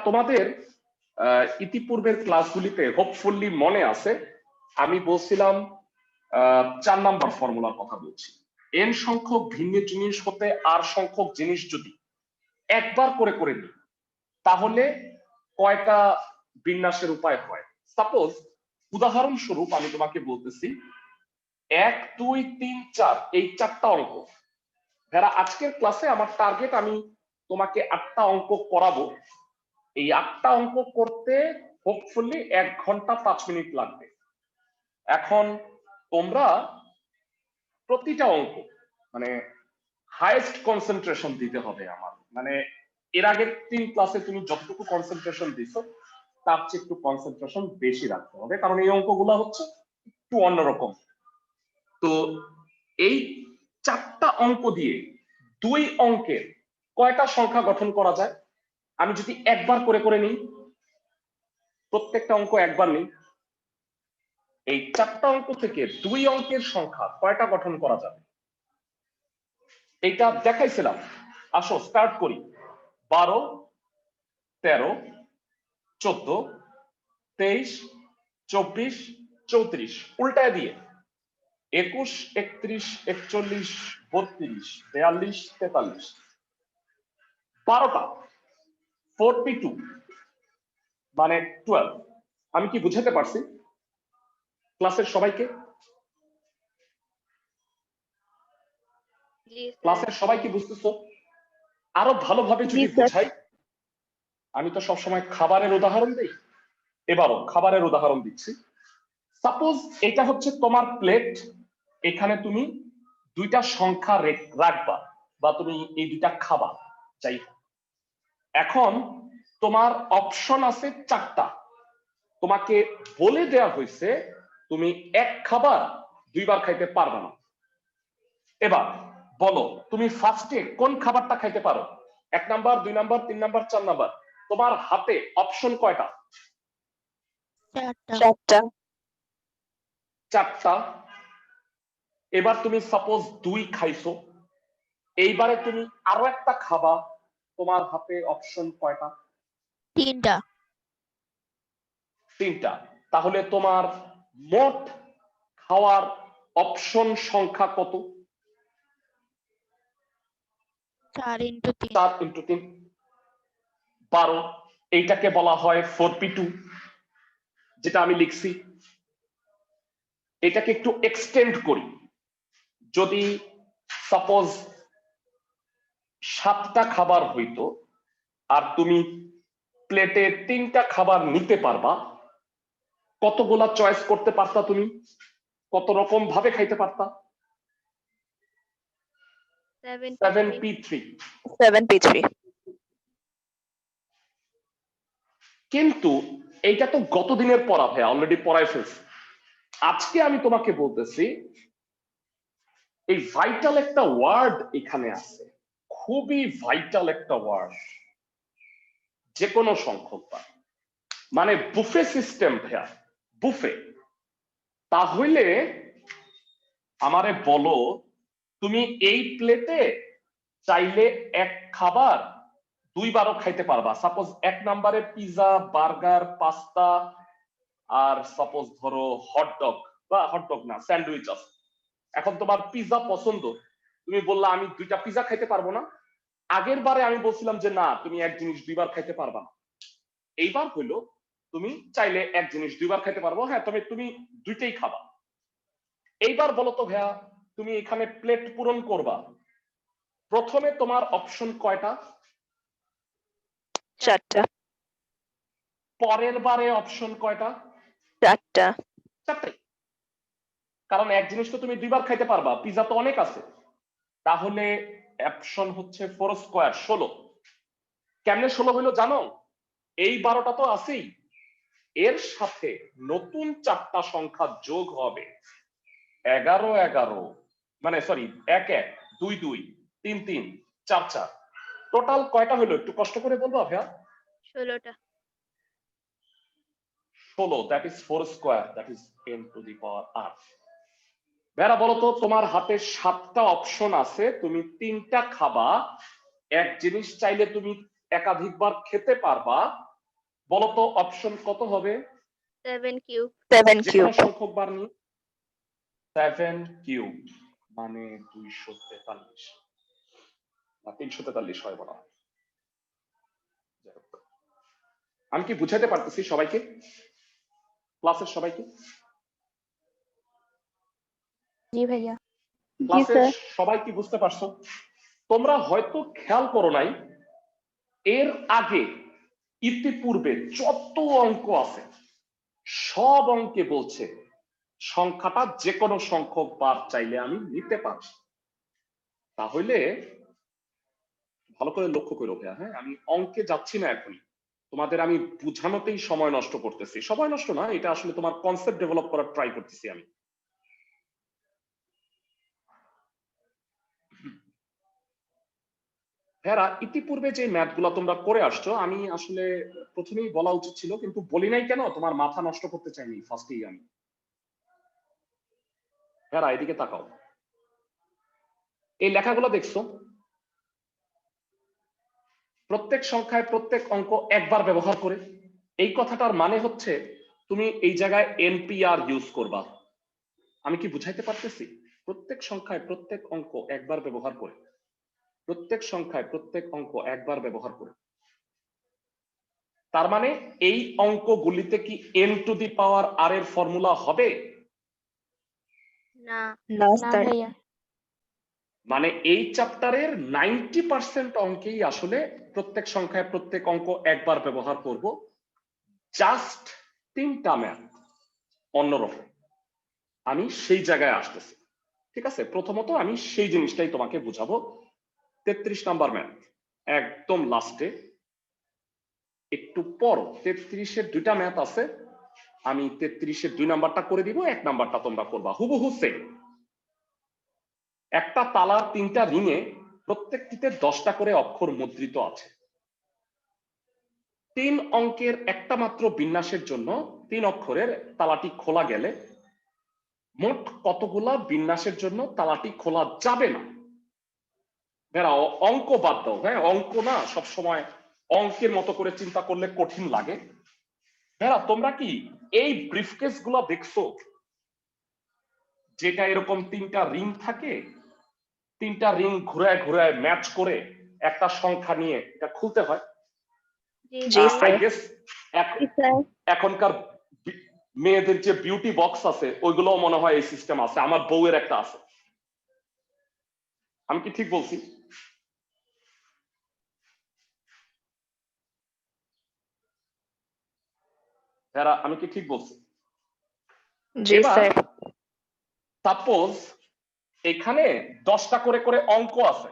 তোমাদের ইতিপূর্বের ক্লাসগুলিতে হোপফুলি মনে আছে আমি বলছিলাম 4 নাম্বার ফর্মুলার কথা বলছি। n সংখ্যক ভিন্ন জিনিস হতে r সংখ্যক জিনিস যদি একবার করে করে নিই তাহলে কয়টা বিন্যাসের উপায় হয়। সাপোজ উদাহরণস্বরূপ আমি তোমাকে বলতেছি 1 2 3 4 এই 4টা অঙ্ক। যারা আজকের ক্লাসে আমার টার্গেট আমি তোমাকে 8টা অঙ্ক করাবো। এই 8টা অঙ্ক করতে হোপফুলি 1 ঘন্টা 5 মিনিট লাগবে। এখন তোমরা প্রতিটা অঙ্ক মানে হাইয়েস্ট কনসেন্ট্রেশন দিতে হবে আমার, মানে এর আগের 3 ক্লাসে তুমি যতটুকু কনসেন্ট্রেশন দিছো তার চেয়ে একটু কনসেন্ট্রেশন বেশি রাখতে হবে, কারণ এই অঙ্কগুলো হচ্ছে একটু অন্যরকম। তো এই 4টা অঙ্ক দিয়ে 2 অঙ্কের কয়টা সংখ্যা গঠন করা যায়? আমি যদি একবার করে করে নিই, প্রত্যেকটা অঙ্ক একবার নিই, এই 4টা অঙ্ক থেকে 2 অঙ্কের সংখ্যা কয়টা গঠন করা যাবে এটা দেখাইছিলাম। আসো স্টার্ট করি। 12 13 14 23 24 34 উল্টায় দিয়ে 21 31 41 32 42 43 12টা 42 মানে 12। আমি কি বুঝাতে পারছি ক্লাসের সবাইকে? ক্লাসের সবাই কি বুঝতেছো? আরো ভালোভাবে যদি বুঝাই, আমি তো সবসময় খাবারের উদাহরণ দিই, এবারও খাবারের উদাহরণ দিচ্ছি। সাপোজ এটা হচ্ছে তোমার প্লেট, এখানে তুমি 2টা সংখ্যা রাখবা বা তুমি এই 2টা খাবা, যাই হোক। এখন তোমার অপশন আছে 4টা, তোমাকে বলে দেয়া হয়েছে তুমি এক খাবার 2 বার খাইতে পারবে না। এবার বলো তুমি ফার্স্টে কোন খাবারটা খাইতে পারো? 1 নাম্বার 2 নাম্বার 3 নাম্বার 4 নাম্বার? তোমার হাতে অপশন কয়টা? 4টা। এবার তুমি সাপোজ 2 খাইছো, এইবারে তুমি আরো একটা খাবা, তোমার হাতে অপশন কয়টা? 3টা। তাহলে তোমার মোট খাওয়ার অপশন সংখ্যা কত? 4 × 3 4 × 3 12। এইটাকে বলা হয় 4p2, যেটা আমি লিখছি। এটাকে একটু এক্সটেন্ড করি, যদি সাপোজ 7টা খাবার হইতো আর তুমি প্লেটে 3টা খাবার নিতে পারবা, কতগুলা চয়েস করতে পারতা? তুমি কত রকম ভাবে খাইতে পারতা? 7p3 কিন্তু এইটা তো গত দিনের পড়া ভাই, অলরেডি পড়ায় ফেলছি। আজকে আমি তোমাকে বলতেছি এই ভাইটাল একটা ওয়ার্ড এখানে আছে, খুবই ভাইটাল একটা ওয়ার্ড, যে কোনো সংখ্যক, মানে বুফে সিস্টেম ভাইয়া, বুফে। তাহলে আমারে বলো তুমি এই প্লেটে চাইলে এক খাবার 2 বারও খাইতে পারবা। সাপোজ 1 নম্বরে pizza, burger, pasta, are suppose ধরো হটডগ বা হটডগ না স্যান্ডউইচ আছে। এখন তোমার পিজা পছন্দ, তুমি বললা আমি 2টা পিজা খাইতে পারবো না। আগের বারে আমি বলছিলাম যে না তুমি এক জিনিস 2 বার খাইতে পারবা না। এইবার হইলো তুমি চাইলে এক জিনিস 2 বার খাইতে পারবো, হ্যাঁ তবে তুমি 2টাই খাবা। এইবার বলো তো ভাইয়া তুমি এখানে প্লেট পূরণ করবা, প্রথমে তোমার অপশন কয়টা? 4টা। পরের বারে অপশন কয়টা? 4টা। 4টাই, কারণ এক জিনিস তো তুমি 2 বার খাইতে পারবা, পিজা তো অনেক আছে। তাহলে অপশন হচ্ছে 4 স্কয়ার 16। কেমনে 16 হইলো জানো? এই 12টা তো আছেই, এর সাথে নতুন 4টা সংখ্যা যোগ হবে 11 11, মানে সরি 1 1 2 2 3 3 4 4। টোটাল কয়টা হলো একটু কষ্ট করে বলবো ভাইয়া? 16টা। 16, that is 4 square, that is 10 to the power 8। ভাইয়া বলো তো তোমার হাতে 7টা অপশন আছে, তুমি 3টা খাবা, এক জিনিস চাইলে তুমি একাধিকবার খেতে পারবা, বলো তো অপশন কত হবে? 7 কিউব 7 যে কিউব কোনো সংখ্যক বার নিয়ে 7 কিউব মানে 243 না 343 হয় বলা হয়। যাই হোক। আমি কি বুঝাতে পারতেছি সবাইকে, ক্লাসের সবাইকে? জি ভাইয়া ক্লাসের সবাই কি বুঝতে পারছো? তোমরা হয়তো খেয়াল করো নাই, এর আগে ইতিপূর্বে যত অঙ্ক আছে সব অঙ্কে বলছে সংখ্যাটা যে কোনো সংখ্যক বার চাইলে আমি নিতে পারি। তাহলে ভালো করে লক্ষ্য করো ভাইয়া, হ্যাঁ আমি অঙ্কে যাচ্ছি না এখন, তোমাদের আমি বুঝানোতেই সময় নষ্ট করতেছি। সময় নষ্ট না, এটা আসলে তোমার কনসেপ্ট ডেভেলপ করার ট্রাই করতেছি আমি। হ্যাঁ, ইতিপূর্বে যে ম্যাথগুলো তোমরা করে আসছো, আমি আসলে প্রথমেই বলা উচিত ছিল কিন্তু বলি নাই কেন, তোমার মাথা নষ্ট করতে চাইনি ফার্স্টেই আমি। হ্যাঁ এদিকে তাকাও, এই লেখাগুলো দেখছো? প্রত্যেক সংখ্যায় প্রত্যেক অঙ্ক একবার ব্যবহার করে, এই কথাটার মানে হচ্ছে তুমি এই জায়গায় এনপিআর ইউজ করবা। আমি কি বুঝাইতে পারতেছি? প্রত্যেক সংখ্যায় প্রত্যেক অঙ্ক একবার ব্যবহার করে, প্রত্যেক সংখ্যায় প্রত্যেক অঙ্ক একবার ব্যবহার করে, তার মানে এই অঙ্কগুলিতে কি n to the power r এর ফর্মুলা হবে? না না ভাইয়া মানে এই চ্যাপ্টারের 90% অঙ্কেই আসলে প্রত্যেক সংখ্যায় প্রত্যেক অঙ্ক একবার ব্যবহার করব, জাস্ট 3টা ম্যাথ অন্যরকম। আমি সেই জায়গায় আসতেছি, ঠিক আছে? প্রথমত আমি সেই জিনিসটাই তোমাকে বুঝাবো। 33 নাম্বার ম্যাথ একদম লাস্টে, একটু পর 33-এর 2টা ম্যাথ আছে, আমি 33-এর 2 নাম্বারটা করে দিব, 1 নাম্বারটা তোমরা করবা হুবহু সেম। একটা তালার 3টা রিংয়ে প্রত্যেকটিতে 10টা করে অক্ষর মুদ্রিত আছে। 3 অঙ্কের একটা মাত্র বিন্যাসের জন্য 3 অক্ষরের তালাটি খোলা গেলে মোট কতগুলা বিন্যাসের জন্য তালাটি খোলা যাবে না? বেড়াও অঙ্ক বাদ দাও, হ্যাঁ অঙ্ক না সবসময় অঙ্কের মতো করে চিন্তা করলে কঠিন লাগে। বেড়া তোমরা কি এই ব্রিফকেস গুলা দেখছো, যেটা এরকম 3টা রিং থাকে, 3টা রিং ঘুরায় ঘুরায় ম্যাচ করে একটা সংখ্যা নিয়ে এটা খুলতে হয়? জি I guess এখনকার মেয়েদের যে বিউটি বক্স আছে ওইগুলো মনে হয় এই সিস্টেম আছে, আমার বউয়ের একটা আছে। আমি কি ঠিক বলছি? হ্যাঁ আমি কি ঠিক বলছি? জি স্যার সাপোজ এখানে 10টা করে করে অঙ্ক আছে,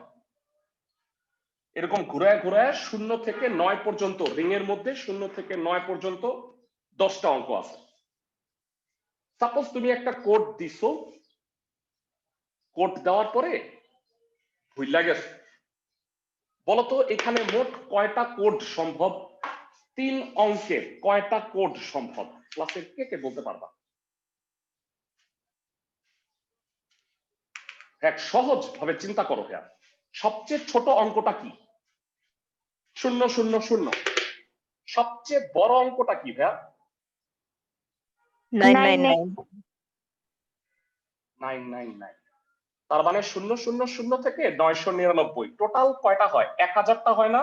এরকম ঘুরায় ঘুরায় 0 থেকে 9 পর্যন্ত, রিং এর মধ্যে 0 থেকে 9 পর্যন্ত 10টা অঙ্ক আছে। সাপোজ তুমি একটা কোড দিছো, কোড দেওয়ার পরে ভুইলা গেছে, বলতো এখানে মোট কয়টা কোড সম্ভব? 3 অঙ্কের কয়টা কোড সম্ভব? ক্লাসের কে কে বলতে পারবা? এক সহজ ভাবে চিন্তা করো ভাইয়া, সবচেয়ে ছোট অঙ্কটা কি? 0 0 0। সবচেয়ে বড় অঙ্কটা কি ভাইয়া? 999 999। তার মানে 0 0 0 থেকে 999 টোটাল কয়টা হয়? 1000টা হয় না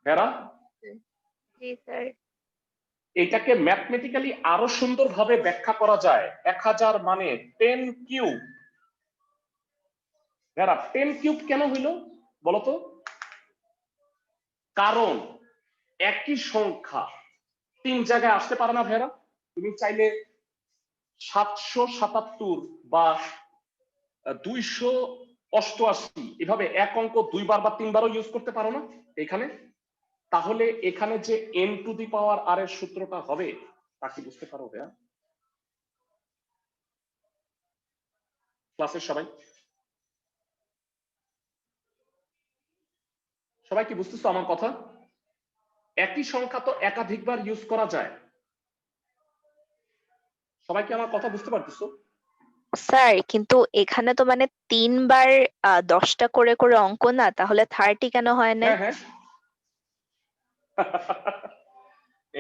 ভেড়া? জি স্যার এটাকে ম্যাথমেটিক্যালি আরো সুন্দরভাবে ব্যাখ্যা করা যায়, 1000 মানে 10 কিউব। ভেড়া 10 কিউব কেন হইল বলতো? কারণ একই সংখ্যা 3 জায়গায় আসতে পারে না ভেড়া। তুমি চাইলে 777 বা 288 এভাবে এক অঙ্ক 2 বার বা 3 বারও ইউজ করতে পারো না এখানে। তাহলে এখানে যে n to the power r এর সূত্রটা হবে তা কি বুঝতে পারো ভাইয়া? ক্লাসের সবাই সবাই কি বুঝতেছো আমার কথা? একই সংখ্যা তো একাধিকবার ইউজ করা যায়। সবাই কি আমার কথা বুঝতে পারতেছো? স্যার কিন্তু এখানে তো মানে 3 বার 10টা করে করে অঙ্ক না, তাহলে 30 কেন হয় না? হ্যাঁ হ্যাঁ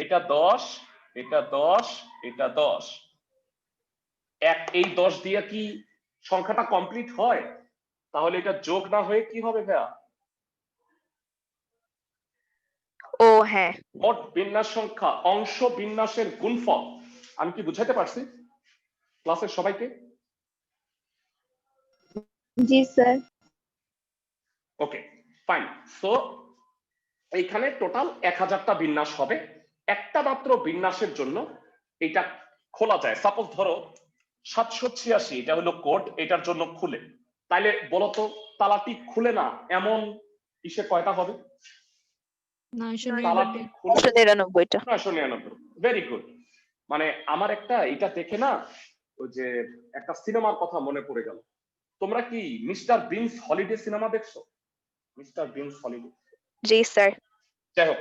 এটা 10, এটা 10, এটা 10। এই 10 দিয়ে কি সংখ্যাটা কমপ্লিট হয়? তাহলে এটা যোগ না হয়ে কি হবে ভাইয়া? ও হ্যাঁ, মোট বিন্যাস সংখ্যা অংশ বিন্যাসের গুণফল। আমি কি বুঝাতে পারছি ক্লাসের সবাইকে? জি স্যার। ওকে, ফাইন। সো এইখানে টোটাল 1000টা বিন্যাস হবে। একটা মাত্র বিন্যাসের জন্য এটা খোলা যায়। সাপোজ ধরো 786, এটা হলো কোড, এটার জন্য খুলে, তাইলে বলতো তালাটি খুলে না এমন ইসে কয়টা হবে? 999। তালাটি খুলে 999টা। 999। Very good. মানে আমার একটা এটা দেখে না ওই যে একটা সিনেমার কথা মনে পড়ে গেল। তোমরা কি মিস্টার বিনস হলিডে সিনেমা দেখছো? Mr Bean's Holiday. জি স্যার। যাই হোক,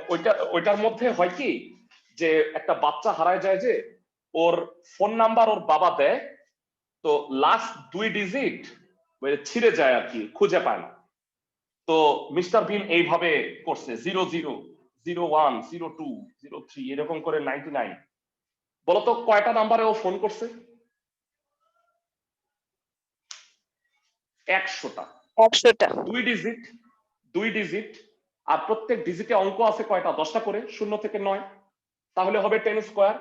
ওইটার মধ্যে হয় কি যে একটা বাচ্চা হারায় যায়, যে ওর ফোন নাম্বার ওর বাবা দেয়, তো লাস্ট 2 ডিজিট ছিঁড়ে যায় আর কি, খুঁজে পায় না। তো মিস্টার বিন এইভাবে করছে 00, 01, 02, 03 এরকম করে 99। বলতো কয়টা নাম্বারে ও ফোন করছে? 100টা। 100টা। 2 ডিজিট। আর প্রত্যেক ডিজিটে অঙ্ক আছে কয়টা? 10টা করে, 0 থেকে 9। তাহলে হবে 10 স্কোয়ার।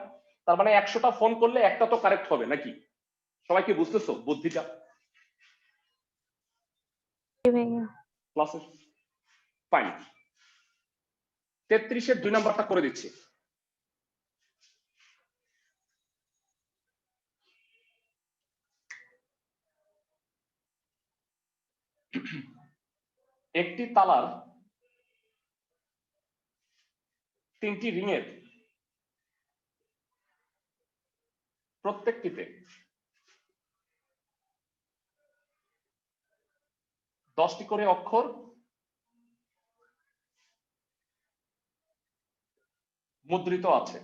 তার মানে 100টা ফোন করলে একটা তো কারেক্ট হবে নাকি? সবাই কি বুঝতেছো বুদ্ধিটা ক্লাসে? ফাইন। 33-এর 2 নাম্বারটা করে দিচ্ছি। একটি তালার 3টি রিংয়ের প্রত্যেকটিতে 10টি করে অক্ষর মুদ্রিত আছে।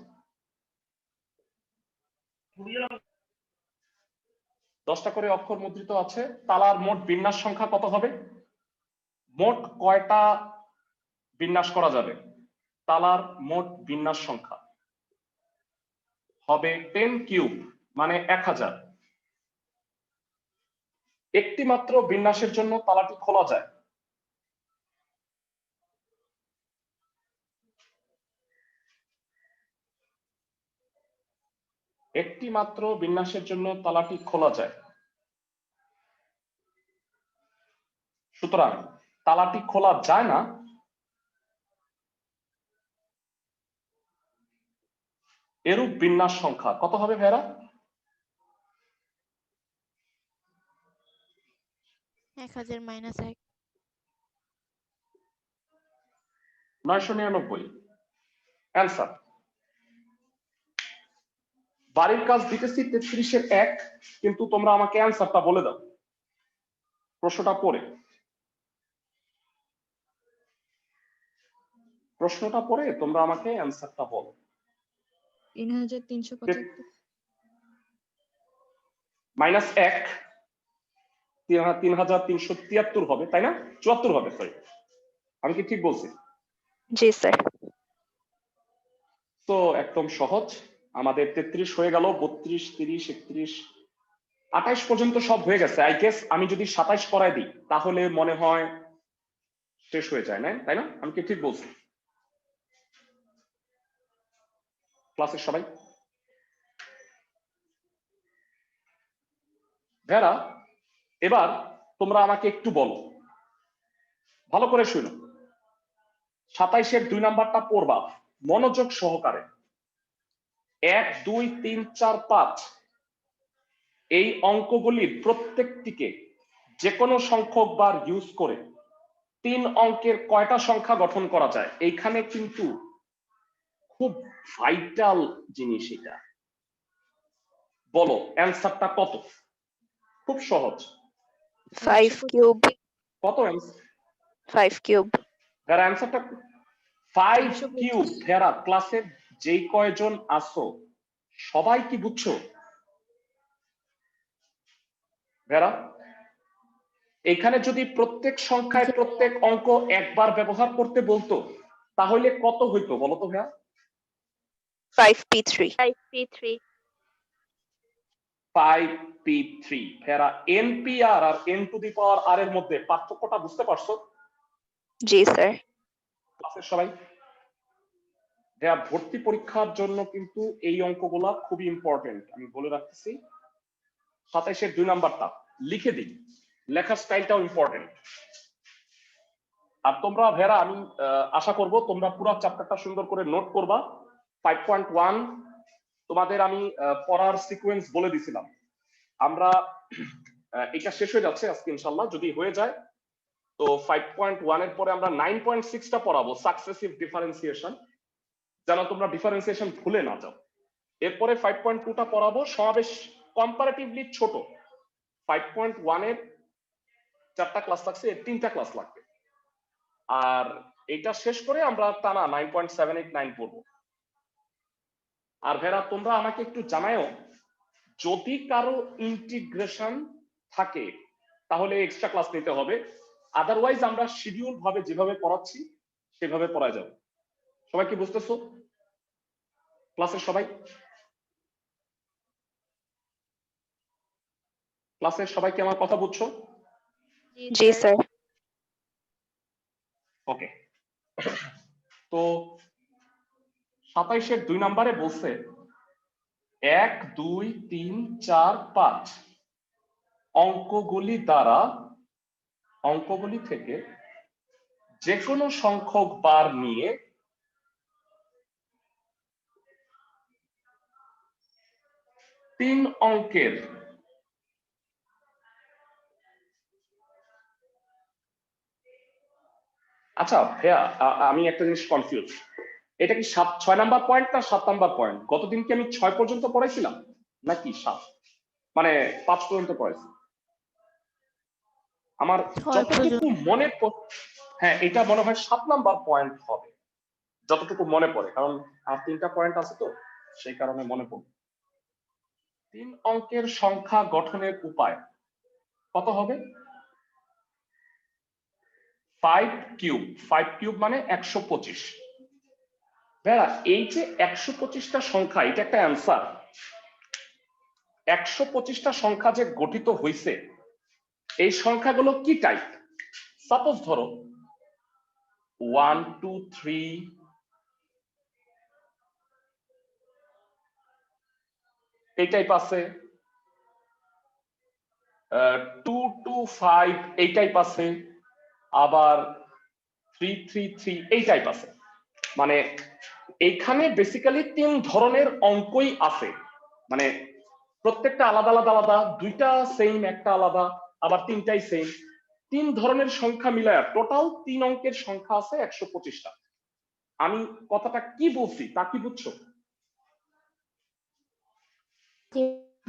10টা করে অক্ষর মুদ্রিত আছে। তালার মোট বিন্যাস সংখ্যা কত হবে? মোট কয়টা বিন্যাস করা যাবে? তালার মোট বিন্যাস সংখ্যা হবে 10 কিউব, মানে 1000। একটি মাত্র বিন্যাসের জন্য তালাটি খোলা যায়। একটি মাত্র বিন্যাসের জন্য তালাটি খোলা যায়। সুতরাং তালাটি খোলা যায় না এরূপ বিন্যাস সংখ্যা কত হবে ভাইরা? 1000 - 1। 999। অ্যান্সার। বাড়ির কাজ দিতেছি 33-এর 1, কিন্তু তোমরা আমাকে অ্যান্সারটা বলে দাও প্রশ্নটা পড়ে। প্রশ্নটা পড়ে তোমরা আমাকে অ্যান্সারটা বলো। 3375। -1 3373 হবে, তাই না? 74 হবে, সরি। আমি কি ঠিক বলছি? জি স্যার। তো একদম সহজ। আমাদের 33 হয়ে গেল, 32, 30, 31, 28 পর্যন্ত সব হয়ে গেছে। আই গেস আমি যদি 27 করাই দিই তাহলে মনে হয় শেষ হয়ে যায়, না তাই না? আমি কি ঠিক বলছি ক্লাসের সবাই? ভেরা, এবার তোমরা আমাকে একটু বলো, ভালো করে শুনো। 27-এর 2 নাম্বারটা পড়বা মনোযোগ সহকারে। 1, 2, 3, 4, 5 এই অঙ্কগুলির প্রত্যেকটিকে যে কোনো সংখ্যক বার ইউজ করে 3 অঙ্কের কয়টা সংখ্যা গঠন করা যায়? এইখানে কিন্তু খুব ভাইটাল জিনিস এটা। বলো অ্যান্সারটা কত? খুব সহজ। 5 কিউব। কত অ্যান্সার? 5 কিউব। ভেরা অ্যান্সারটা 5 কিউব। ভেরা, ক্লাসের যেই কয়জন আসো সবাই কি বুঝছো? ভেরা, এখানে যদি প্রত্যেক সংখ্যায় প্রত্যেক অঙ্ক একবার ব্যবহার করতে বলতো তাহলে কত হইতো বলো তো ভাইয়া? 5p3 5p3 ফেরা npr আর n to the power r এর মধ্যে পার্থক্যটা বুঝতে পারছো জি স্যার ক্লাসের সবাই? ভাইয়া ভর্তি পরীক্ষার জন্য কিন্তু এই অঙ্কগুলা খুবই ইম্পর্টেন্ট, আমি বলে রাখতেছি। 27-এর 2 নাম্বারটা লিখে দিই, লেখার স্টাইলটাও ইম্পর্টেন্ট। আর তোমরা ভেরা আমি আশা করব তোমরা পুরো চ্যাপ্টারটা সুন্দর করে নোট করবা। 5.1 তোমাদের আমি পড়ার সিকোয়েন্স বলে দিছিলাম। আমরা এটা শেষ হয়ে যাচ্ছে আজকে ইনশাআল্লাহ, যদি হয়ে যায় তো 5.1 এর পরে আমরা 9.6টা পড়াবো, সাকসেসিভ ডিফারেন্সিয়েশন, যেন তোমরা ডিফারেন্সিয়েশন ভুলে না যাও। এরপরে 5.2টা পড়াবো, সমাবেশ কম্পারেটিভলি ছোট। 5.1 এর 4টা ক্লাস লাগছে, এর 3টা ক্লাস লাগবে। আর এটা শেষ করে আমরা টানা 9.789 পড়বো। আর ভেরা তোমরা আমাকে একটু জানাও, যদি কারো ইন্টিগ্রেশন থাকে তাহলে এক্সট্রা ক্লাস নিতে হবে, আদারওয়াইজ আমরা শিডিউল ভাবে যেভাবে পড়াচ্ছি সেভাবে পড়ায় যাবে। সবাই কি বুঝতেছো? ক্লাসের সবাই? ক্লাসের সবাই কি আমার কথা বুঝছো? জি স্যার ওকে, তো 27-এর 2 নম্বরে বলছে 1 2 3 4 5 অঙ্কগুলি থেকে যে কোনো সংখ্যক বার নিয়ে 3 অঙ্কের আচ্ছা ভাইয়া আমি একটা জিনিস কনফিউজ, এটা কি 6 নাম্বার পয়েন্ট না 7 নাম্বার পয়েন্ট? গতদিন কি আমি 6 পর্যন্ত পড়াইছিলাম নাকি 7, মানে 5 পর্যন্ত পড়াইছি? আমার যতটুকু মনে হ্যাঁ এটা মনে হয় 7 নাম্বার পয়েন্ট হবে, যতটুকু মনে পড়ে, কারণ আর 3টা পয়েন্ট আছে তো সেই কারণে মনে পড়ে। 3 অঙ্কের সংখ্যা গঠনের উপায় কত হবে? 5 কিউব মানে 125। ভাইয়া এই যে 125টা সংখ্যা, এটা একটা অ্যান্সার। 125টা সংখ্যা যে গঠিত হয়েছে, এই সংখ্যাগুলো কি টাইপ? সাপোজ ধরো 1 2 3 এই টাইপ আছে, 2 2 5 এই টাইপ আছে, আবার 3 3 3 এই টাইপ আছে। মানে এইখানে বেসিক্যালি 3 ধরনের অঙ্কই আছে, মানে প্রত্যেকটা আলাদা আলাদা আলাদা, 2টা সেম একটা আলাদা, আবার 3টাই সেম। 3 ধরনের সংখ্যা মিলায় টোটাল 3 অঙ্কের সংখ্যা আছে 125টা। আমি কথাটা কি বলছি তা কি বুঝছো?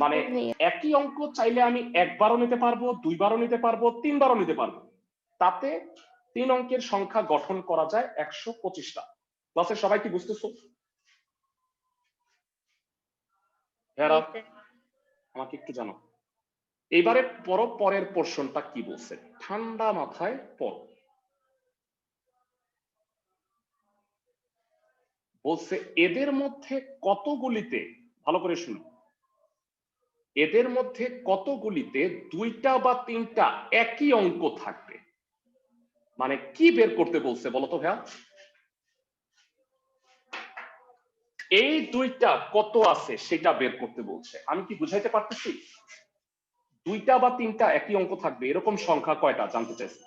মানে একই অঙ্ক চাইলে আমি একবারও নিতে পারবো, 2বারও নিতে পারবো, 3বারও নিতে পারবো, তাতে 3 অঙ্কের সংখ্যা গঠন করা যায় 125টা। ক্লাসের সবাই কি বুঝতেছো? আমাকে একটু জানো। এবারে পরের পোর্শনটা কি বলছে, ঠান্ডা মাথায় পড়ো। বলছে এদের মধ্যে কতগুলিতে, ভালো করে শুনো, এদের মধ্যে কতগুলিতে 2টা বা 3টা একই অঙ্ক থাকবে। মানে কি বের করতে বলছে বলো তো ভাইয়া? এই 2টা কত আছে সেটা বের করতে বলছে। আমি কি বুঝাইতে পারতেছি? 2টা বা 3টা একই অঙ্ক থাকবে এরকম সংখ্যা কয়টা জানতে চাইছি।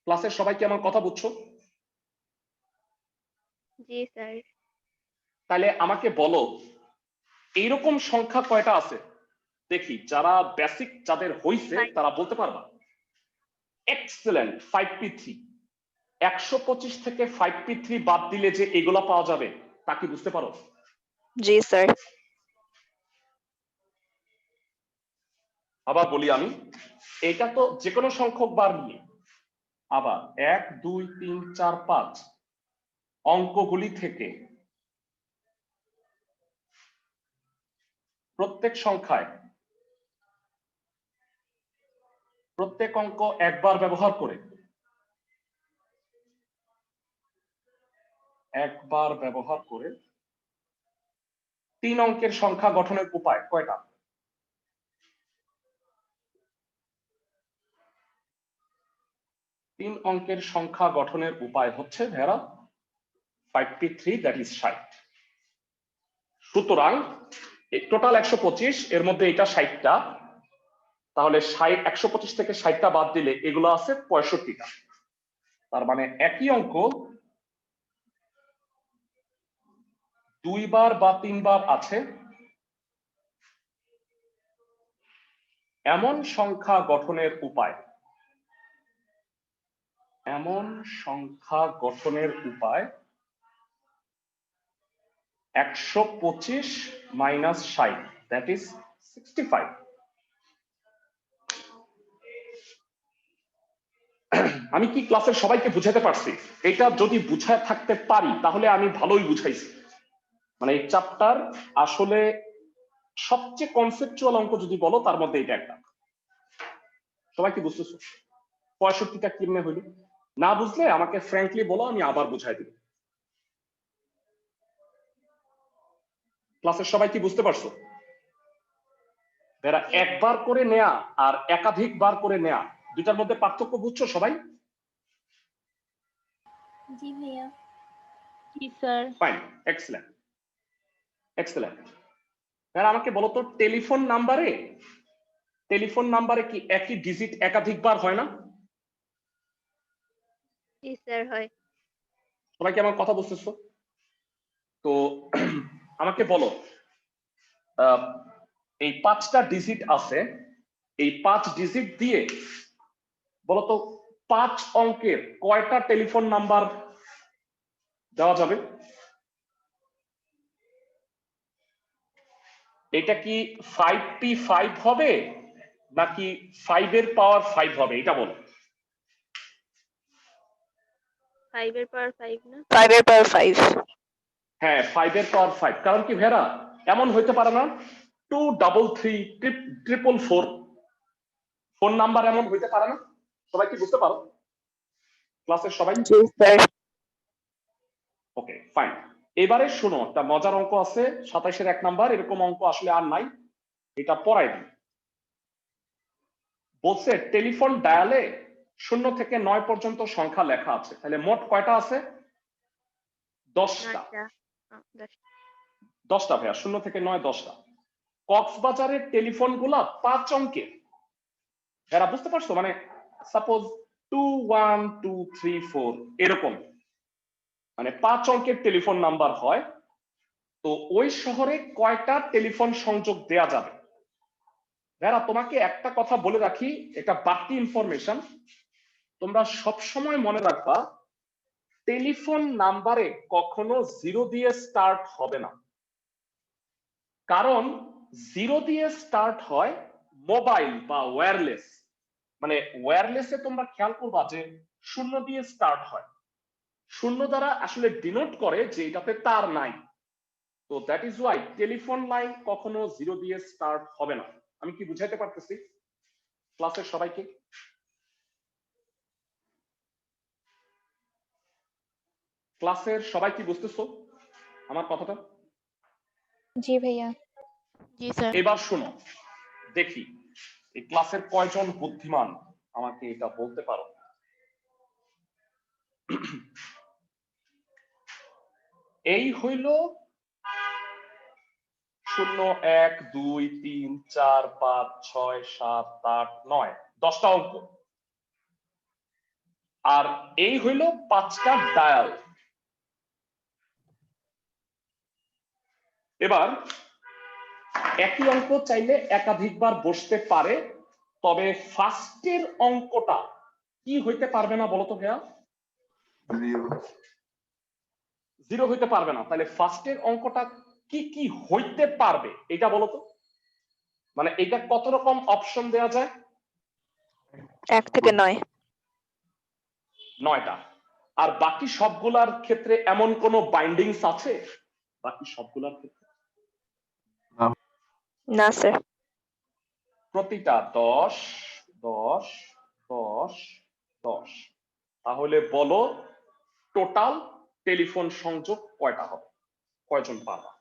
ক্লাসের সবাই কি আমার কথা বুঝছো? জি স্যার তাহলে আমাকে বলো এইরকম সংখ্যা কয়টা আছে দেখি, যারা বেসিক যাদের হইছে তারা বলতে পারবা। Excellent, 5p3। 125 থেকে 5p3 বাদ দিলে যে এগুলা পাওয়া যাবে তা কি বুঝতে পারো? জি স্যার আবার বলি আমি, এটা তো যে কোনো সংখ্যক বার নিয়ে, আবার 1 2 3 4 5 অঙ্কগুলি থেকে প্রত্যেক সংখ্যায় প্রত্যেক অঙ্ক একবার ব্যবহার করে 3 অঙ্কের সংখ্যা গঠনের উপায় কয়টা? তিন অঙ্কের সংখ্যা গঠনের উপায় হচ্ছে ভেরা 53, দ্যাট ইজ 60। সুতরাং টোটাল 125, এর মধ্যে এটা 60টা, তাহলে 125 থেকে 60টা বাদ দিলে এগুলো আছে 65টা। তার মানে একই অঙ্ক 2 বার বা 3 বার আছে এমন সংখ্যা গঠনের উপায়, এমন সংখ্যা গঠনের উপায় 125 মাইনাস 60, দ্যাট ইজ 65। আমি কি ক্লাসের সবাইকে বুঝাতে পারছি? এটা যদি বুঝায় থাকতে পারি তাহলে আমি ভালোই বুঝাইছি। মানে এই চ্যাপ্টার আসলে সবচেয়ে কনসেপচুয়াল অঙ্ক যদি বলো তার মধ্যে এটা একটা। সবাই কি বুঝতেছো? 65টা কেমনে হইল? না বুঝলে আমাকে ফ্র্যাঙ্কলি বলো, আমি আবার বুঝাই দিব। ক্লাসের সবাই কি বুঝতে পারছো? এরা একবার করে নেয়া আর একাধিক বার করে নেয়া দুটার মধ্যে পার্থক্য বুঝছো সবাই? জি ভাইয়া। জি স্যার। Fine, excellent excellent. এরা আমাকে বলো তো, টেলিফোন নাম্বারে কি একই ডিজিট একাধিকবার হয় না? জি স্যার হয়। সবাই কি আমার কথা বুঝতেছো? তো আমাকে বলো, এই 5টা ডিজিট আছে, এই 5 ডিজিট দিয়ে বলতো 5 অঙ্কের কয়টা টেলিফোন নাম্বার দেওয়া যাবে? এটা কি 5p5 হবে নাকি 5 এর পাওয়ার 5 হবে? এটা বলো। 5 এর পাওয়ার 5 না? 5 এর পাওয়ার 5। হ্যাঁ, 5 এর পাওয়ার 5। কারণ কি ভেরা, এমন হইতে পারে না 233 444 ফোন নাম্বার এমন হইতে পারে না? সবাই কি বুঝতে পারো ক্লাসের সবাই? জি স্যার। Okay fine. এবারে শোনো, একটা মজার অঙ্ক আছে 27 এর 1 নাম্বার, এরকম অঙ্ক আসলে আর নাই, এটা পড়াই দিই। বলছে টেলিফোন ডায়ালে 0 থেকে 9 পর্যন্ত সংখ্যা লেখা আছে, তাহলে মোট কয়টা আছে? 10টা। 10টা ভাইয়া, 0 থেকে 9 10টা। কক্সবাজারের টেলিফোন গুলা 5 অঙ্কের। এরা বুঝতে পারছো? মানে সাপোজ 2 1 2 3 4 এরকম, মানে 5 অঙ্কের টেলিফোন নাম্বার হয়, তো ওই শহরে কয়টা টেলিফোন সংযোগ দেয়া যাবে? ভেরা তোমাকে একটা কথা বলে রাখি, এটা বাড়তি ইনফরমেশন, তোমরা সব সময় মনে রাখবা টেলিফোন নাম্বারে কখনো 0 দিয়ে স্টার্ট হবে না। কারণ 0 দিয়ে স্টার্ট হয় মোবাইল বা ওয়্যারলেস, মানে ওয়্যারলেসে তোমরা খেয়াল করবা যে 0 দিয়ে স্টার্ট হয়, 0 দ্বারা আসলে ডিনোট করে যে এটাতে তার নাই। তো that is Y telephone line কখনো 0 দিয়ে স্টার্ট হবে না। আমি কি বুঝাইতে পারতেছি ক্লাসের সবাইকে? ক্লাসের সবাই কি বুঝতেছো আমার কথাটা? জি ভাইয়া। জি স্যার। এবার শোনো, দেখি এই ক্লাসের কয়জন বুদ্ধিমান আমাকে এটা বলতে পারো। এই হইল 0 1 2 3 4 5 6 7 8 9 10টা অঙ্ক, আর এই হইল 5টা ডায়াল। এবার একই অঙ্ক চাইলে একাধিকবার বসতে পারে, তবে ফার্স্টের অঙ্কটা কি হইতে পারবে না বলতো ভাইয়া? 0 হইতে পারবে না। তাহলে ফার্স্টের অঙ্কটা কি কি হইতে পারবে এটা বলতো? মানে এটা কত রকম অপশন দেয়া যায়? 1 থেকে 9। 9টা। আর বাকি সবগুলার ক্ষেত্রে এমন কোনো বাইন্ডিংস আছে? বাকি সবগুলার ক্ষেত্রে না স্যার। প্রতিটা 10 10 10 10। তাহলে বলো টোটাল টেলিফোন সংযোগ কয়টা হবে? কয়জন পাবা?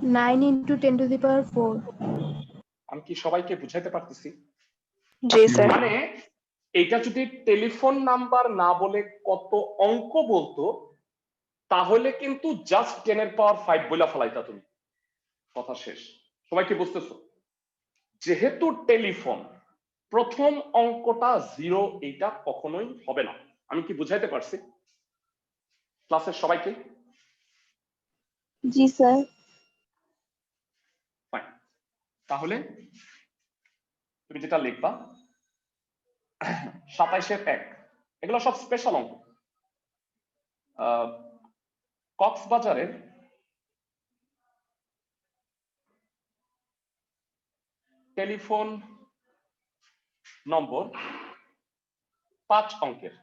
9 into 10 to the power 4. আমি কি সবাইকে বুঝাইতে পারতেছি? জি স্যার। মানে এটা যদি টেলিফোন নাম্বার না বলে কত অঙ্ক বলতো, তাহলে কিন্তু জাস্ট 10 এর পাওয়ার 5 বলে ফেলাইতা তুমি, কথা শেষ। সবাই কি বুঝতেছো? যেহেতু টেলিফোন, প্রথম অঙ্কটা 0, এটা কখনোই হবে না। আমি কি বুঝাইতে পারছি ক্লাসের সবাইকে? জি স্যার। ফাইন, তাহলে তুমি যেটা লিখবা 27 এর 1, এগুলো সব স্পেশাল অঙ্ক। কক্সবাজারের টেলিফোন নম্বর 5 অঙ্কের,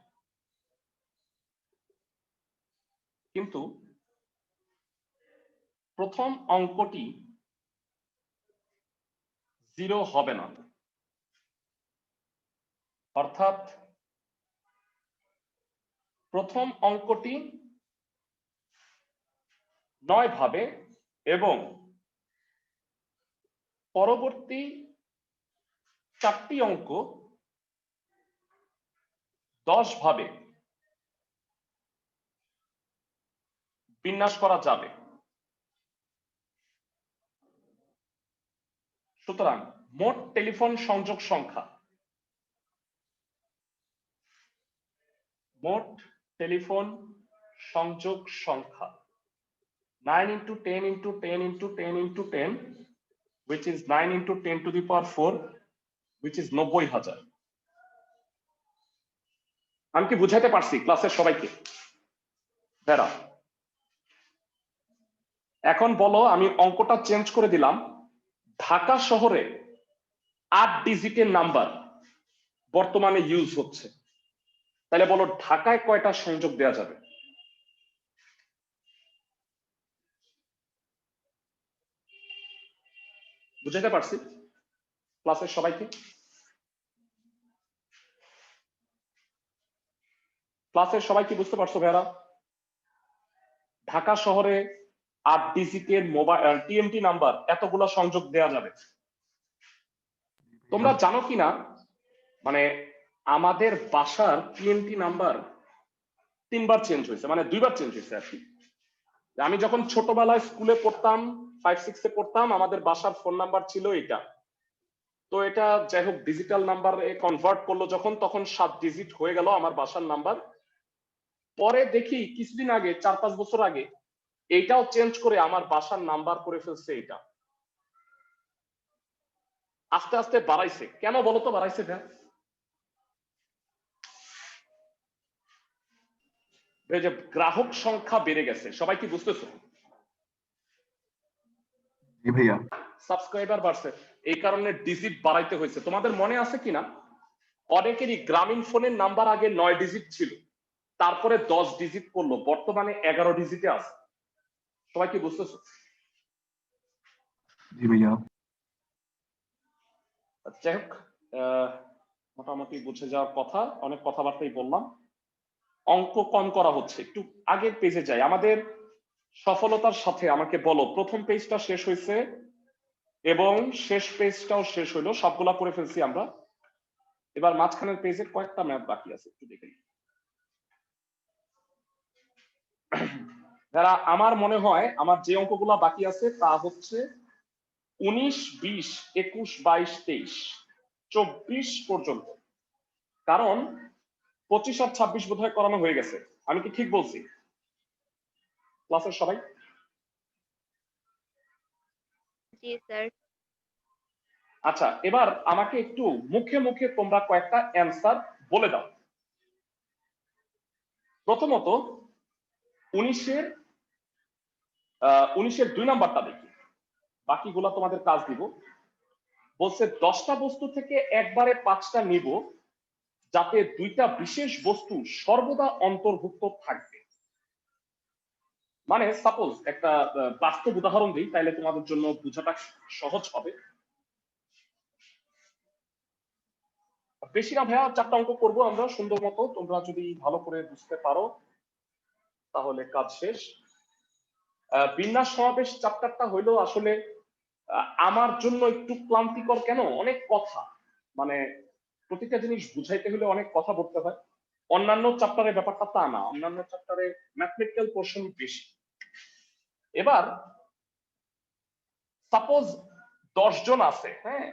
কিন্তু প্রথম অঙ্কটি 0 হবে না, অর্থাৎ প্রথম অঙ্কটি 9 ভাবে এবং পরবর্তী 4টি অঙ্ক 10 ভাবে বিন্যাস করা যাবে। সুতরাং মোট টেলিফোন সংযোগ সংখ্যা, মোট টেলিফোন সংযোগ সংখ্যা 9 into 10 into 10 into 10 into 10, which is 9 into 10 to the power 4, which is 90,000। আমি কি বুঝাইতে পারছি ক্লাসের সবাইকে? ভেরা, এখন বলো, আমি অঙ্কটা চেঞ্জ করে দিলাম। ঢাকা শহরে 8 ডিজিটের নাম্বার বর্তমানে ইউজ হচ্ছে, তাহলে বলো ঢাকায় কয়টা সংযোগ দেওয়া যাবে? বুঝাইতে পারছি ক্লাসের সবাইকে? ক্লাসের সবাই কি বুঝতে পারছো ভাইরা? ঢাকা শহরে 8 ডিজিটের মোবাইল টিএমটি নাম্বার এতগুলো সংযোগ দেওয়া যাবে। তোমরা জানো কিনা, মানে আমাদের বাসার টিএমটি নাম্বার 3 বার চেঞ্জ হয়েছে, মানে 2 বার চেঞ্জ হয়েছে আর কি। আমি যখন ছোটবেলায় স্কুলে পড়তাম, 5-6 এ পড়তাম, আমাদের বাসার ফোন নাম্বার ছিল এটা। তো এটা যাই হোক ডিজিটাল নাম্বারে কনভার্ট করলো যখন, তখন 7 ডিজিট হয়ে গেল আমার বাসার নাম্বার। পরে দেখি কিছুদিন আগে, 4-5 বছর আগে, এইটাও চেঞ্জ করে আমার বাসার নাম্বার করে ফেলছে এটা। আস্তে আস্তে বাড়াইছে, কেন বলতো বাড়াইছে ভাই? এই যে গ্রাহক সংখ্যা বেড়ে গেছে, সবাই কি বুঝতেছো? জি ভাইয়া। সাবস্ক্রাইবার বাড়ছে, এই কারণে ডিজিট বাড়াইতে হয়েছে। তোমাদের মনে আছে কিনা, অনেকেরই গ্রামীণ ফোনের নাম্বার আগে 9 ডিজিট ছিল, তারপরে 10 ডিজিট করলো, বর্তমানে 11 ডিজিটে আছে। সবাই কি বুঝতেছো? জি ভাইয়া। যাই হোক, মোটামুটি বুঝে যাওয়ার কথা, অনেক কথাবার্তাই বললাম। অঙ্ক কম করা হচ্ছে, একটু আগের পেজে যাই। আমাদের সফলতার সাথে আমাকে বলো, প্রথম পেজটা শেষ হয়েছে এবং শেষ পেজটাও শেষ হইলো, সবগুলা করে ফেলছি আমরা। এবার মাঝখানের পেজের কয়েকটা ম্যাথ বাকি আছে, একটু দেখে নিই। যারা, আমার মনে হয় আমার যে অঙ্কগুলা বাকি আছে তা হচ্ছে 19, 20, 21, 22, 23, 24 পর্যন্ত, কারণ 25 আর 26 বোধহয় করানো হয়ে গেছে। আমি কি ঠিক বলছি ক্লাসের সবাই? জি স্যার। আচ্ছা, এবার আমাকে একটু মুখে মুখে তোমরা কয়েকটা অ্যান্সার বলে দাও। প্রথমত 19-এর 2 নাম্বারটা দেখি, বাকিগুলা তোমাদের কাজ দিব। বলছে 10টা বস্তু থেকে একবারে 5টা নিব, যাতে 2টা বিশেষ বস্তু সর্বদা অন্তর্ভুক্ত থাকবে। মানে সাপোজ একটা বাস্তব উদাহরণ দিই, তাহলে তোমাদের জন্য বোঝাটা সহজ হবে। বেশি না ভাইয়া, 4টা অঙ্ক করবো আমরা সুন্দর মতো, তোমরা যদি ভালো করে বুঝতে পারো তাহলে কাজ শেষ। বিন্যাস সমাবেশ চ্যাপ্টারটা হইলো আসলে আমার জন্য একটু ক্লান্তিকর। কেন? অনেক কথা, মানে প্রতিটা জিনিস বুঝাইতে হলে অনেক কথা বলতে হয়। অন্যান্য চ্যাপ্টারের ব্যাপারটা তা না, অন্যান্য চ্যাপ্টারে ম্যাথমেটিক্যাল পোর্শন বেশি। এবার সাপোজ 10 জন আছে, হ্যাঁ,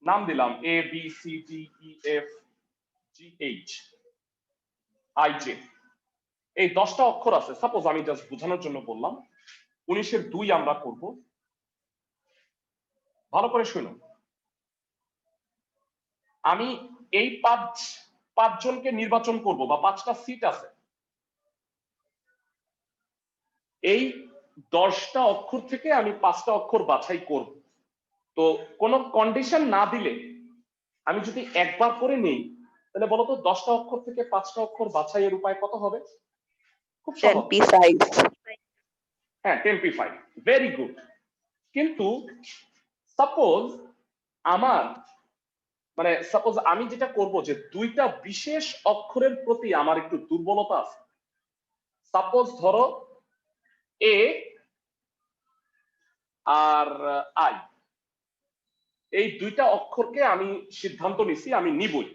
নাম দিলাম A B C D E F G H I J, এই 10টা অক্ষর আছে। সাপোজ আমি জাস্ট বোঝানোর জন্য বললাম 19-এর 2 আমরা করব। ভালো করে শুনুন, আমি এই পাঁচজনকে নির্বাচন করব, বা 5টা সিট আছে, এই 10টা অক্ষর থেকে আমি 5টা অক্ষর বাছাই করব। তো কোনো কন্ডিশন না দিলে আমি যদি একবার করে নেই, তাহলে বলতো 10টা অক্ষর থেকে 5টা অক্ষর বাছাইয়ের উপায় কত হবে? খুব সহজ। 10p5। হ্যাঁ, 10p5, ভেরি গুড। কিন্তু সাপোজ আমার, মানে সাপোজ আমি যেটা করব যে 2টা বিশেষ অক্ষরের প্রতি আমার একটু দুর্বলতা আছে। সাপোজ ধরো এ আর আই, এই 2টা অক্ষরকে আমি সিদ্ধান্ত নিছি আমি নিবই।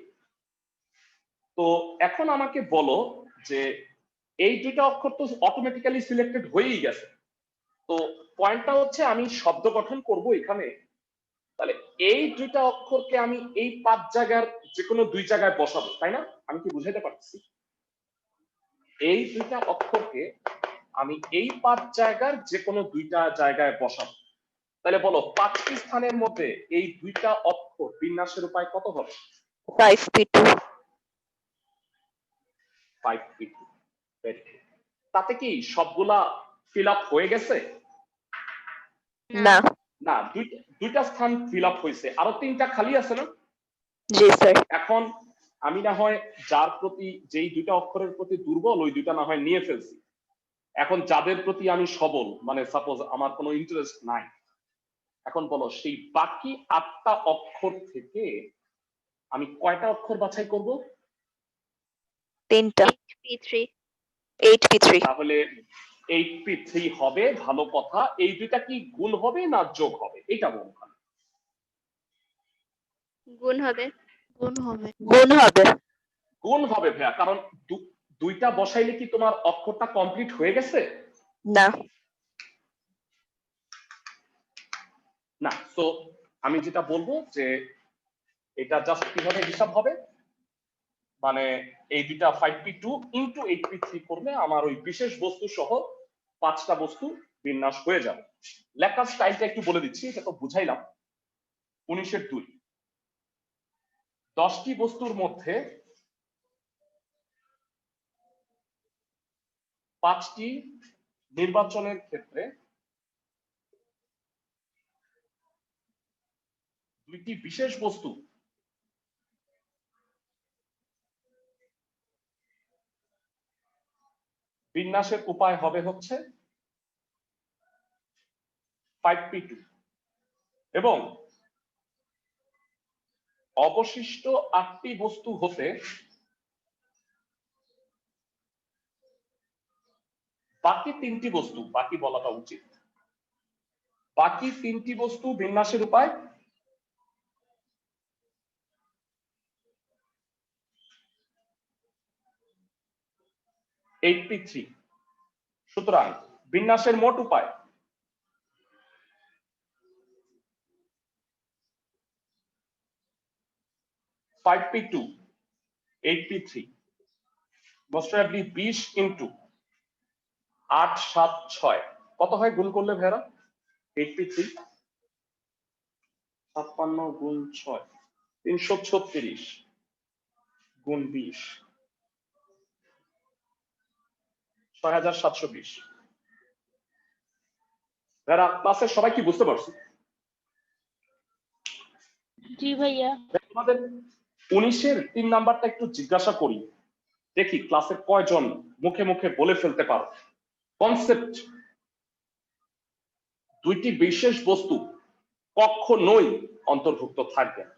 তো এখন আমাকে বলো যে এই 2টা অক্ষর তো অটোমেটিক্যালি সিলেক্টেড হয়েই গেছে। তো পয়েন্টটা হচ্ছে আমি শব্দ গঠন করব এখানে। তাহলে এই 2টা অক্ষরকে আমি এই 5 জায়গার যে কোনো 2 জায়গায় বসাবো, তাই না? আমি কি বুঝাইতে পারছি? এই 2টা অক্ষরকে আমি এই 5 জায়গার যে কোনো 2টা জায়গায় বসাবো। তাহলে বলো 5টি স্থানের মধ্যে এই 2টা অক্ষর বিন্যাসের উপায় কত হবে? 5p2। 5p2। তাতে কি সবগুলা ফিল আপ হয়ে গেছে? না। না, দুইটা স্থান ফিল আপ হয়েছে, আরো 3টা খালি আছে না? জি স্যার। এখন আমি না হয় যার প্রতি, যেই 2টা অক্ষরের প্রতি দুর্বল, ওই 2টা না হয় নিয়ে ফেলছি। এখন যাদের প্রতি আমি সবল, মানে সাপোজ আমার কোনো ইন্টারেস্ট নাই, এখন বলো সেই বাকি 8টা অক্ষর থেকে আমি কয়টা অক্ষর বাছাই করব? 3টা। 8p3। তাহলে 8p3 হবে। ভালো কথা। এই 2টা কি গুণ হবে না যোগ হবে? এটা বলুন। গুণ হবে। গুণ হবে। গুণ হবে। গুণ হবে ভাইয়া, কারণ 2টা বসাইলে কি তোমার অক্ষরটা কমপ্লিট হয়ে গেছে? না। না। তো আমি যেটা বলবো যে এটা জাস্ট কিভাবে হিসাব হবে, মানে এই 2টা 5p2 ইন্টু 8p3 করলে আমার ওই বিশেষ বস্তু সহ 5টা বস্তু বিন্যাস হয়ে যাবে। লেখার স্টাইলটা একটু বলে দিচ্ছি, এটা তো বুঝাইলাম। 19-এর 2, 10টি বস্তুর মধ্যে 5টি নির্বাচনের ক্ষেত্রে 2টি বিশেষ বস্তু বিন্যাসের উপায় হবে হচ্ছে 5p2, এবং অবশিষ্ট 8টি বস্তু হতে বাকি 3টি বস্তু, বাকি বলাটা উচিত, বাকি 3টি বস্তু বিন্যাসের উপায় 8p3। সুতরাং বিন্যাসের মোট উপায় 5p2 8p3, most probably 20 into 8 7 6 কত হয় গুণ করলে ভেড়া? 8p3 56 গুণ 6 336 গুণ 20 6720। ভেড়া, ক্লাসের সবাই কি বুঝতে পারছো? জি ভাইয়া। তোমাদের 19-এর 3 নাম্বারটা একটু জিজ্ঞাসা করি, দেখি ক্লাসের কয়জন মুখে মুখে বলে ফেলতে পারো। কনসেপ্ট, 2টি বিশেষ বস্তু কখনোই অন্তর্ভুক্ত থাকবে না।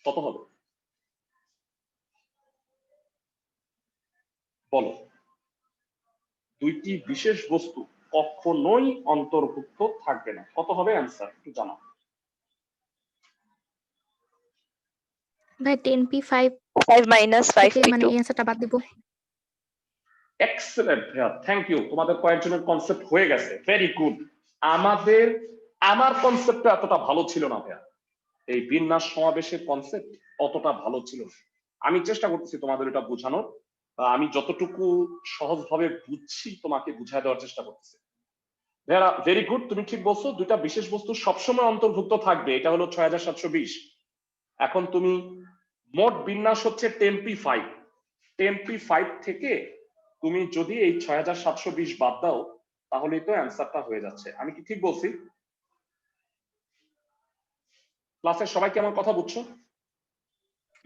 কত হবে বলো? 2টি বিশেষ বস্তু কখনোই অন্তর্ভুক্ত থাকবে না। কত হবে অ্যান্সার একটু জানাও। ভাই 10p5 5 minus থেকে মানে 5p2 এই অ্যান্সারটা বাদ দিব। এক্সেলেন্ট ভাইয়া, থ্যাংক ইউ। তোমাদের কয়েকজনের কনসেপ্ট হয়ে গেছে, ভেরি গুড। আমার কনসেপ্টটা এতটা ভালো ছিল না ভাইয়া, এই বিন্যাস সমাবেশের কনসেপ্ট অতটা ভালো ছিল না। আমি চেষ্টা করতেছি তোমাদের এটা বোঝানোর, আমি যতটুকু সহজভাবে বুঝছি তোমাকে বুঝায় দেওয়ার চেষ্টা করতেছি। ভেরি গুড, তুমি ঠিক বলছো, দুইটা বিশেষ বস্তু সবসময় অন্তর্ভুক্ত থাকবে, এটা হলো 6720। এখন তুমি মোট বিন্যাস হচ্ছে 10p5, 10p5 থেকে তুমি যদি এই 6720 বাদ দাও তাহলেই তো অ্যান্সারটা হয়ে যাচ্ছে। আমি কি ঠিক বলছি? ক্লাসের সবাই কি আমার কথা বুঝছো?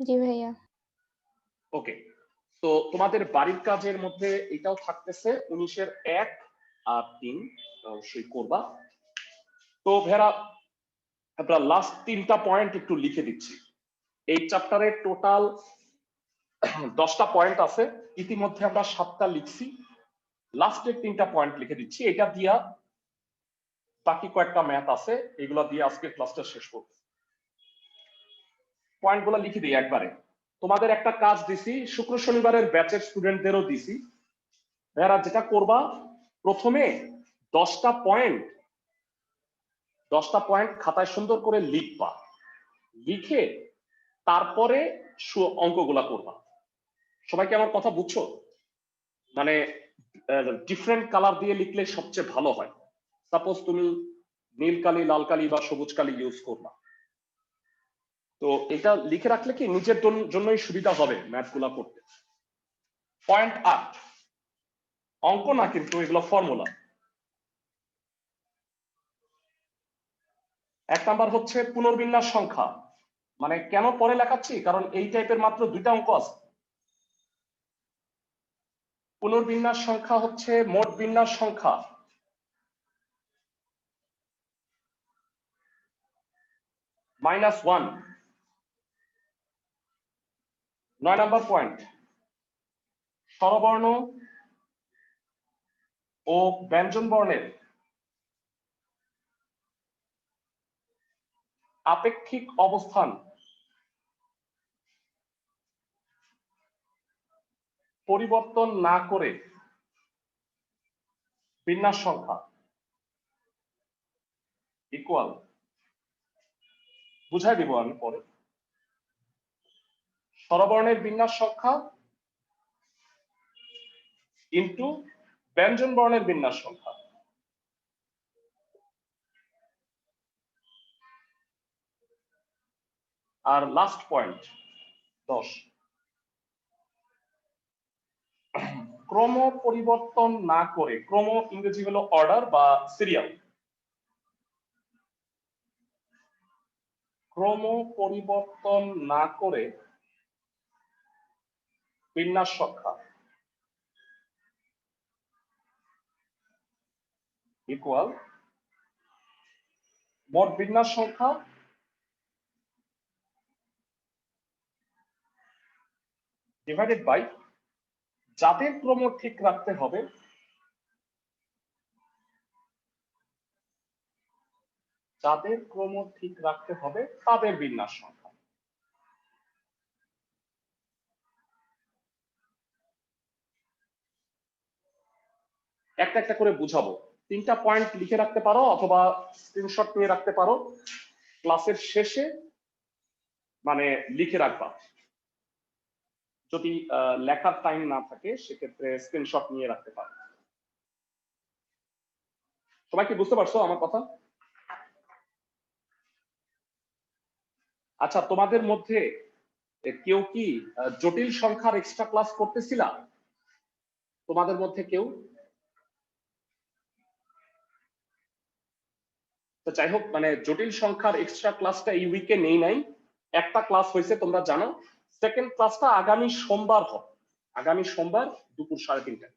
জি ভাইয়া। ওকে, তো তোমাদের বাড়ির কাজের মধ্যে এটাও থাকতেছে 19-এর 1 আর 3 অবশ্যই করবা। তো ভেরা আমরা লাস্ট 3টা পয়েন্ট একটু লিখে দিচ্ছি। এই চ্যাপ্টারে টোটাল 10টা পয়েন্ট আছে, ইতিমধ্যে আমরা 7টা লিখছি, লাস্টের 3টা পয়েন্ট লিখে দিচ্ছি। এটা দিয়া বাকি কয়েকটা ম্যাথ আছে, এগুলা দিয়ে আজকে ক্লাসটা শেষ করব। পয়েন্টগুলো লিখে দিই একবারে। তোমাদের একটা কাজ দিছি, শুক্র শনিবারের ব্যাচের স্টুডেন্টদেরও দিছি। এরা যেটা করবা, প্রথমে 10টা পয়েন্ট খাতায় সুন্দর করে লিখবা, লিখে তারপরে অঙ্কগুলা করবা। সবাইকে আমার কথা বুঝছো? মানে ডিফারেন্ট কালার দিয়ে লিখলে সবচেয়ে ভালো হয়। সাপোজ তুমি নীল কালি, লাল কালি বা সবুজ কালি ইউজ করবা। তো এটা লিখে রাখলে কি নিজের জন্যই সুবিধা হবে ম্যাথগুলা করতে। পয়েন্ট 8, অঙ্ক না কিন্তু এগুলো ফর্মুলা। 1 নাম্বার হচ্ছে পুনর্বিন্যাস সংখ্যা, মানে কেন পরে লেখাচ্ছি, কারণ এই টাইপের মাত্র 2টা অঙ্ক আছে। পুনর্বিন্যাস সংখ্যা হচ্ছে মোট বিন্যাস সংখ্যা -1। 9 নাম্বার পয়েন্ট, স্বরবর্ণ ও ব্যঞ্জন বর্ণের আপেক্ষিক অবস্থান পরিবর্তন না করে বিন্যাস সংখ্যা ইকুয়াল, বুঝাই দিব আমি পরে, স্বরবর্ণের বিন্যাস সংখ্যা ইনটু ব্যঞ্জন বর্ণের বিন্যাস সংখ্যা। আর লাস্ট পয়েন্ট 10, ক্রম পরিবর্তন না করে, ক্রম ইংরেজি হলো অর্ডার বা সিরিয়াল, ক্রম পরিবর্তন না করে বিন্যাস সংখ্যা ইকুয়াল মোট বিন্যাস সংখ্যা ডিভাইডেড বাই যাদের ক্রম ঠিক রাখতে হবে তাদের বিন্যাস সংখ্যা। একটা একটা করে বুঝাবো, 3টা পয়েন্ট লিখে রাখতে পারো অথবা স্ক্রিনশট নিয়ে রাখতে পারো, ক্লাসের শেষে মানে লিখে রাখবা। যদি লেখার টাইম না থাকে সেক্ষেত্রে স্ক্রিনশট নিয়ে রাখতে পারো। সবাই কি বুঝতে পারছো আমার কথা? আচ্ছা, তোমাদের মধ্যে কেউ কি জটিল সংখ্যার এক্সট্রা ক্লাস করতেছিলা? তোমাদের মধ্যে কেউ? তো যাই হোক, মানে জটিল সংখ্যার এক্সট্রা ক্লাসটা এই উইকে নেই নাই, একটা ক্লাস হয়েছে তোমরা জানো। সেকেন্ড ক্লাসটা আগামী সোমবার হবে, আগামী সোমবার দুপুর 3:30টায়।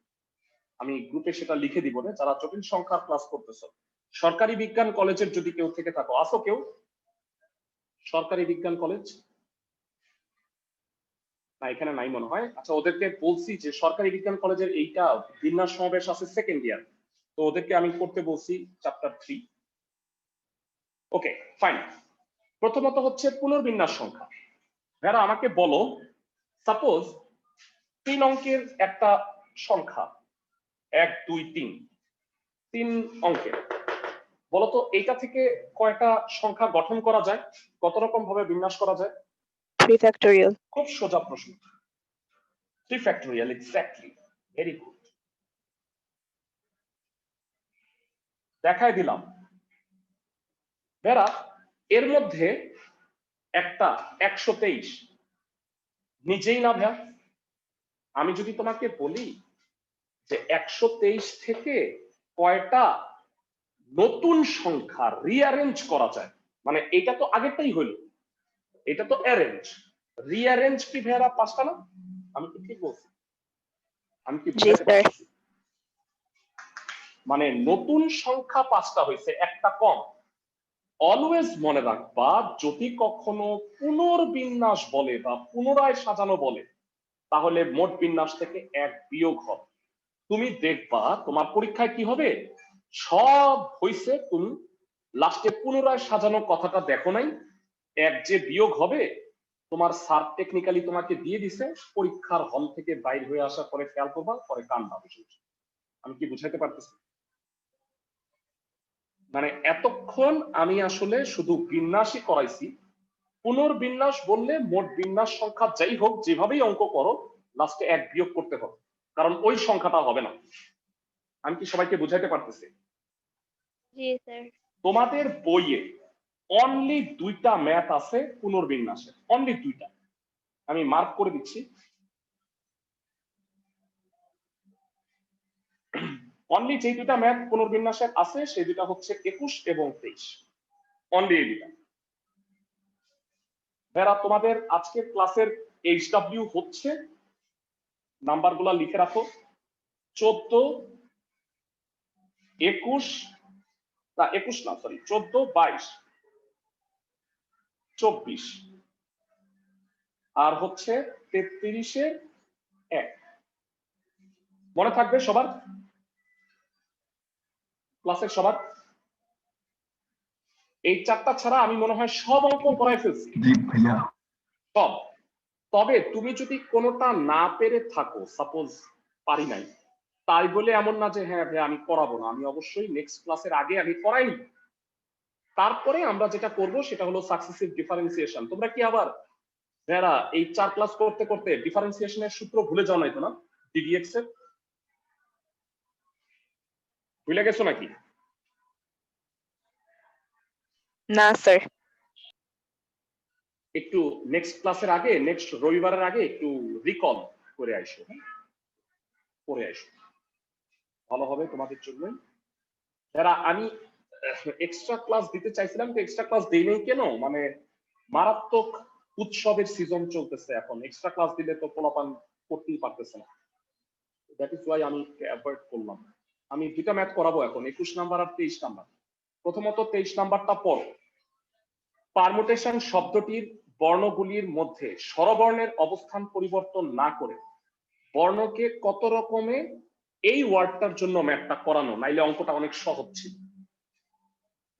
আমি গ্রুপে সেটা লিখে দিব না, যারা জটিল সংখ্যার ক্লাস করতেছো। সরকারি বিজ্ঞান কলেজের যদি কেউ থেকে থাকো, আসো কেউ সরকারি বিজ্ঞান কলেজ? না, এখানে নাই মনে হয়। আচ্ছা, ওদেরকে বলছি যে সরকারি বিজ্ঞান কলেজের এইটা বিন্যাস সমাবেশ আছে সেকেন্ড ইয়ার, তো ওদেরকে আমি করতে বলছি চ্যাপ্টার 3। Okay fine. প্রথমত হচ্ছে পুনর্বিন্যাস সংখ্যা। ভেড়া আমাকে বলো, সাপোজ 3 অঙ্কের একটা সংখ্যা 1 2 3 অঙ্কের, বলতো এইটা থেকে কয়টা সংখ্যা গঠন করা যায়, কত রকম ভাবে বিন্যাস করা যায়? 3 factorial. খুব সোজা প্রশ্ন। 3 ফ্যাক্টোরিয়াল, এক্স্যাক্টলি, ভেরি গুড। দেখাই দিলাম। ভেড়া এর মধ্যে একটা 123 নিজেই না ভেয়া? আমি যদি তোমাকে বলি যে 123 থেকে কয়টা নতুন সংখ্যা রিঅ্যারেঞ্জ করা যায়, মানে এটা তো আগেরটাই হইল, এটা তো অ্যারেঞ্জ, রিঅ্যারেঞ্জ কি ভেড়া 5টা না? আমি কি ঠিক বলছি? আমি কি জি বুঝাতে স্যার। পারছি? মানে নতুন সংখ্যা 5টা হয়েছে, একটা কম। অলওয়েজ মনে রাখবা, যদি কখনো পুনর্বিন্যাস বলে বা পুনরায় সাজানো বলে, তাহলে মোট বিন্যাস থেকে 1 বিয়োগ হবে। তুমি দেখবা তোমার পরীক্ষায় কি হবে, সব হইছে, তুমি লাস্টে পুনরায় সাজানো কথাটা দেখো নাই, 1 যে বিয়োগ হবে, তোমার স্যার টেকনিক্যালি তোমাকে দিয়ে দিছে, পরীক্ষার হল থেকে বাইর হয়ে আসার পরে খেয়াল করবা, পরে কান্না বসে। আমি কি বুঝাইতে পারতেছি? মানে এতক্ষণ আমি আসলে শুধু বিন্যাসই করাইছি। পুনর্বিন্যাস বললে মোট বিন্যাস সংখ্যা যাই হোক, যেভাবেই অঙ্ক করো, লাস্টে 1 বিয়োগ করতে হবে, কারণ ওই সংখ্যাটা হবে না। আমি কি সবাইকে বুঝাইতে পারতেছি? জি স্যার। তোমাদের বইয়ে অনলি 2টা ম্যাথ আছে পুনর্বিন্যাসে, অনলি 2টা। আমি মার্ক করে দিচ্ছি। অনলি যে 2টা ম্যাথ পুনর্বিন্যাসের আছে, সেই 2টা হচ্ছে 21 এবং 23, অনলি এই 2টা। যারা তোমাদের আজকের ক্লাসের HW হচ্ছে, নাম্বারগুলো লিখে রাখো, 14 21 না 21 না সরি 14 22 24 আর হচ্ছে 33-এর 1। মনে থাকবে সবার? ক্লাসের সবার? এই 4টা ছাড়া আমি মনে হয় সব অঙ্ক করাই ফেলছি। জি ভাইয়া। সব। তবে তুমি যদি কোনোটা না পেরে থাকো, সাপোজ পারি নাই, তাই বলে এমন না যে হ্যাঁ ভাই আমি করাবো না, আমি অবশ্যই নেক্সট ক্লাসের আগে আমি করাই নিব। তারপরে আমরা যেটা করব সেটা হলো সাকসেসিভ ডিফারেন্সিয়েশন। তোমরা কি আবার যারা এই 4 ক্লাস করতে করতে ডিফারেন্সিয়েশনের সূত্র ভুলে যাও নাই তো না? ডিডিএক্স এর ভুলে গেছো নাকি? না স্যার। একটু নেক্সট ক্লাসের আগে, নেক্সট রবিবারের আগে একটু রিকল করে আইসো, করে আইসো, ভালো হবে তোমাদের জন্য। যারা আমি এক্সট্রা ক্লাস দিতে চাইছিলাম, তো এক্সট্রা ক্লাস দেই নাই কেন, মানে মারাত্মক উৎসবের সিজন চলতেছে এখন, এক্সট্রা ক্লাস দিলে তো পোলাপান করতেই পারতেছে না, দ্যাট ইজ ওয়াই আমি অ্যাভয়েড করলাম। আমি 2টা ম্যাথ করাবো এখন, 21 নাম্বার আর 23 নাম্বার। প্রথমত 23 নাম্বারটা পড়ো। পারমুটেশন শব্দটির বর্ণগুলির মধ্যে স্বরবর্ণের অবস্থান পরিবর্তন না করে বর্ণকে কত রকমে এই ওয়ার্ডটার জন্য ম্যাথটা করানো, নাইলে অঙ্কটা অনেক সহজ ছিল।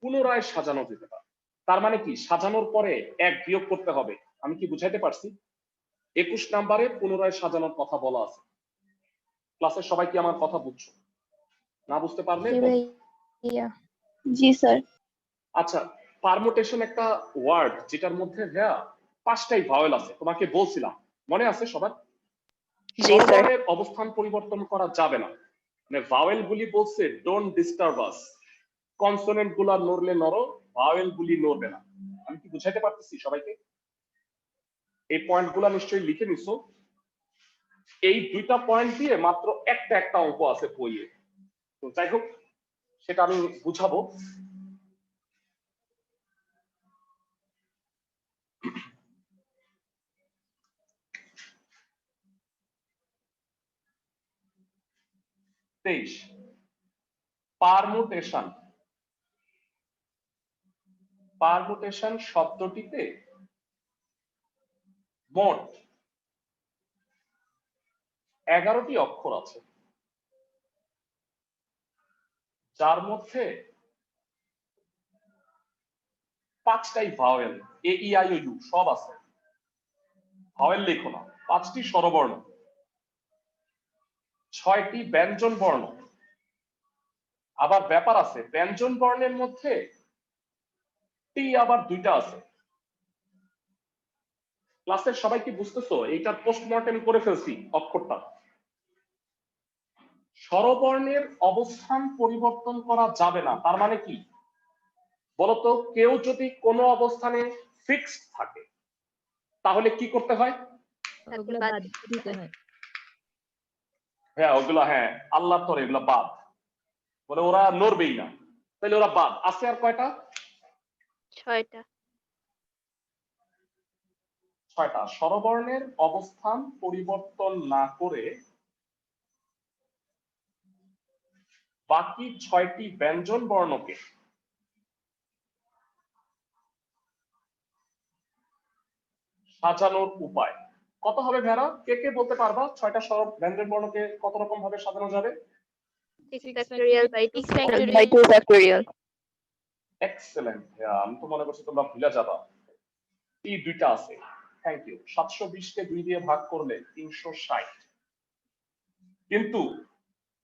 পুনরায় সাজানো যেতে পারে, তার মানে কি সাজানোর পরে 1 বিয়োগ করতে হবে। আমি কি বুঝাইতে পারছি? 21 নাম্বারে পুনরায় সাজানোর কথা বলা আছে। ক্লাসের সবাই কি আমার কথা বুঝছো? না বুঝতে পারলে জি বলো। ভাইয়া। জি স্যার। আচ্ছা, পারমুটেশন একটা ওয়ার্ড যেটার মধ্যে হ্যাঁ 5টাই ভাওয়েল আছে, তোমাকে বলছিলাম, মনে আছে সবার? জি স্যার। স্বরবর্ণের অবস্থান পরিবর্তন করা যাবে না, মানে ভাওয়েল গুলি বলছে ডোন্ট ডিস্টার্ব আস, কনসোনেন্ট গুলা নড়লে নড়ো, ভাওয়েল গুলি নড়বে না। আমি কি বুঝাইতে পারতেছি সবাইকে? এই পয়েন্ট গুলা নিশ্চয়ই লিখে নিছো। এই 2টা পয়েন্ট দিয়ে মাত্র একটা অঙ্ক আছে বইয়ে, তো যাই হোক সেটা আমি বুঝাবো। পারমুটেশন। পারমুটেশন শব্দটিতে মোট 11টি অক্ষর আছে। যার মধ্যে 5টাই vowel, A E I O U সব আছে, ভাওয়েল লেখো না, 5টি স্বরবর্ণ, 6টি ব্যঞ্জন বর্ণ। আবার ব্যাপার আছে, ব্যঞ্জন বর্ণের মধ্যে টি আবার 2টা আছে। ক্লাসের সবাই কি বুঝতেছো? এইটার পোস্টমর্টেম করে ফেলছি অক্ষরটা। স্বরবর্ণের অবস্থান পরিবর্তন করা যাবে না, তার মানে কি বলতো? কেউ যদি কোনো অবস্থানে ফিক্সড থাকে তাহলে কি করতে হয়? ওগুলো বাদ দিতে হয়। হ্যাঁ ওগুলা, হ্যাঁ আল্লাহ তোর এগুলা বাদ, বলে ওরা নড়বেই না, তাহলে ওরা বাদ। আছে আর কয়টা? 6টা। 6টা। স্বরবর্ণের অবস্থান পরিবর্তন না করে বাকি 6টি ব্যঞ্জন বর্ণকে সাজানোর উপায় কত হবে ভেড়া? কে কে বলতে পারবা 6টা স্বর ব্যঞ্জন বর্ণকে কত রকম ভাবে সাজানো যাবে? 6 factorial by 2 by 2 factorial. Excellent. আমি তো মনে করছি তোমরা ভুলে যাবা। এই 2টা আছে, থ্যাংক ইউ। 720 কে 2 দিয়ে ভাগ করলে 360। কিন্তু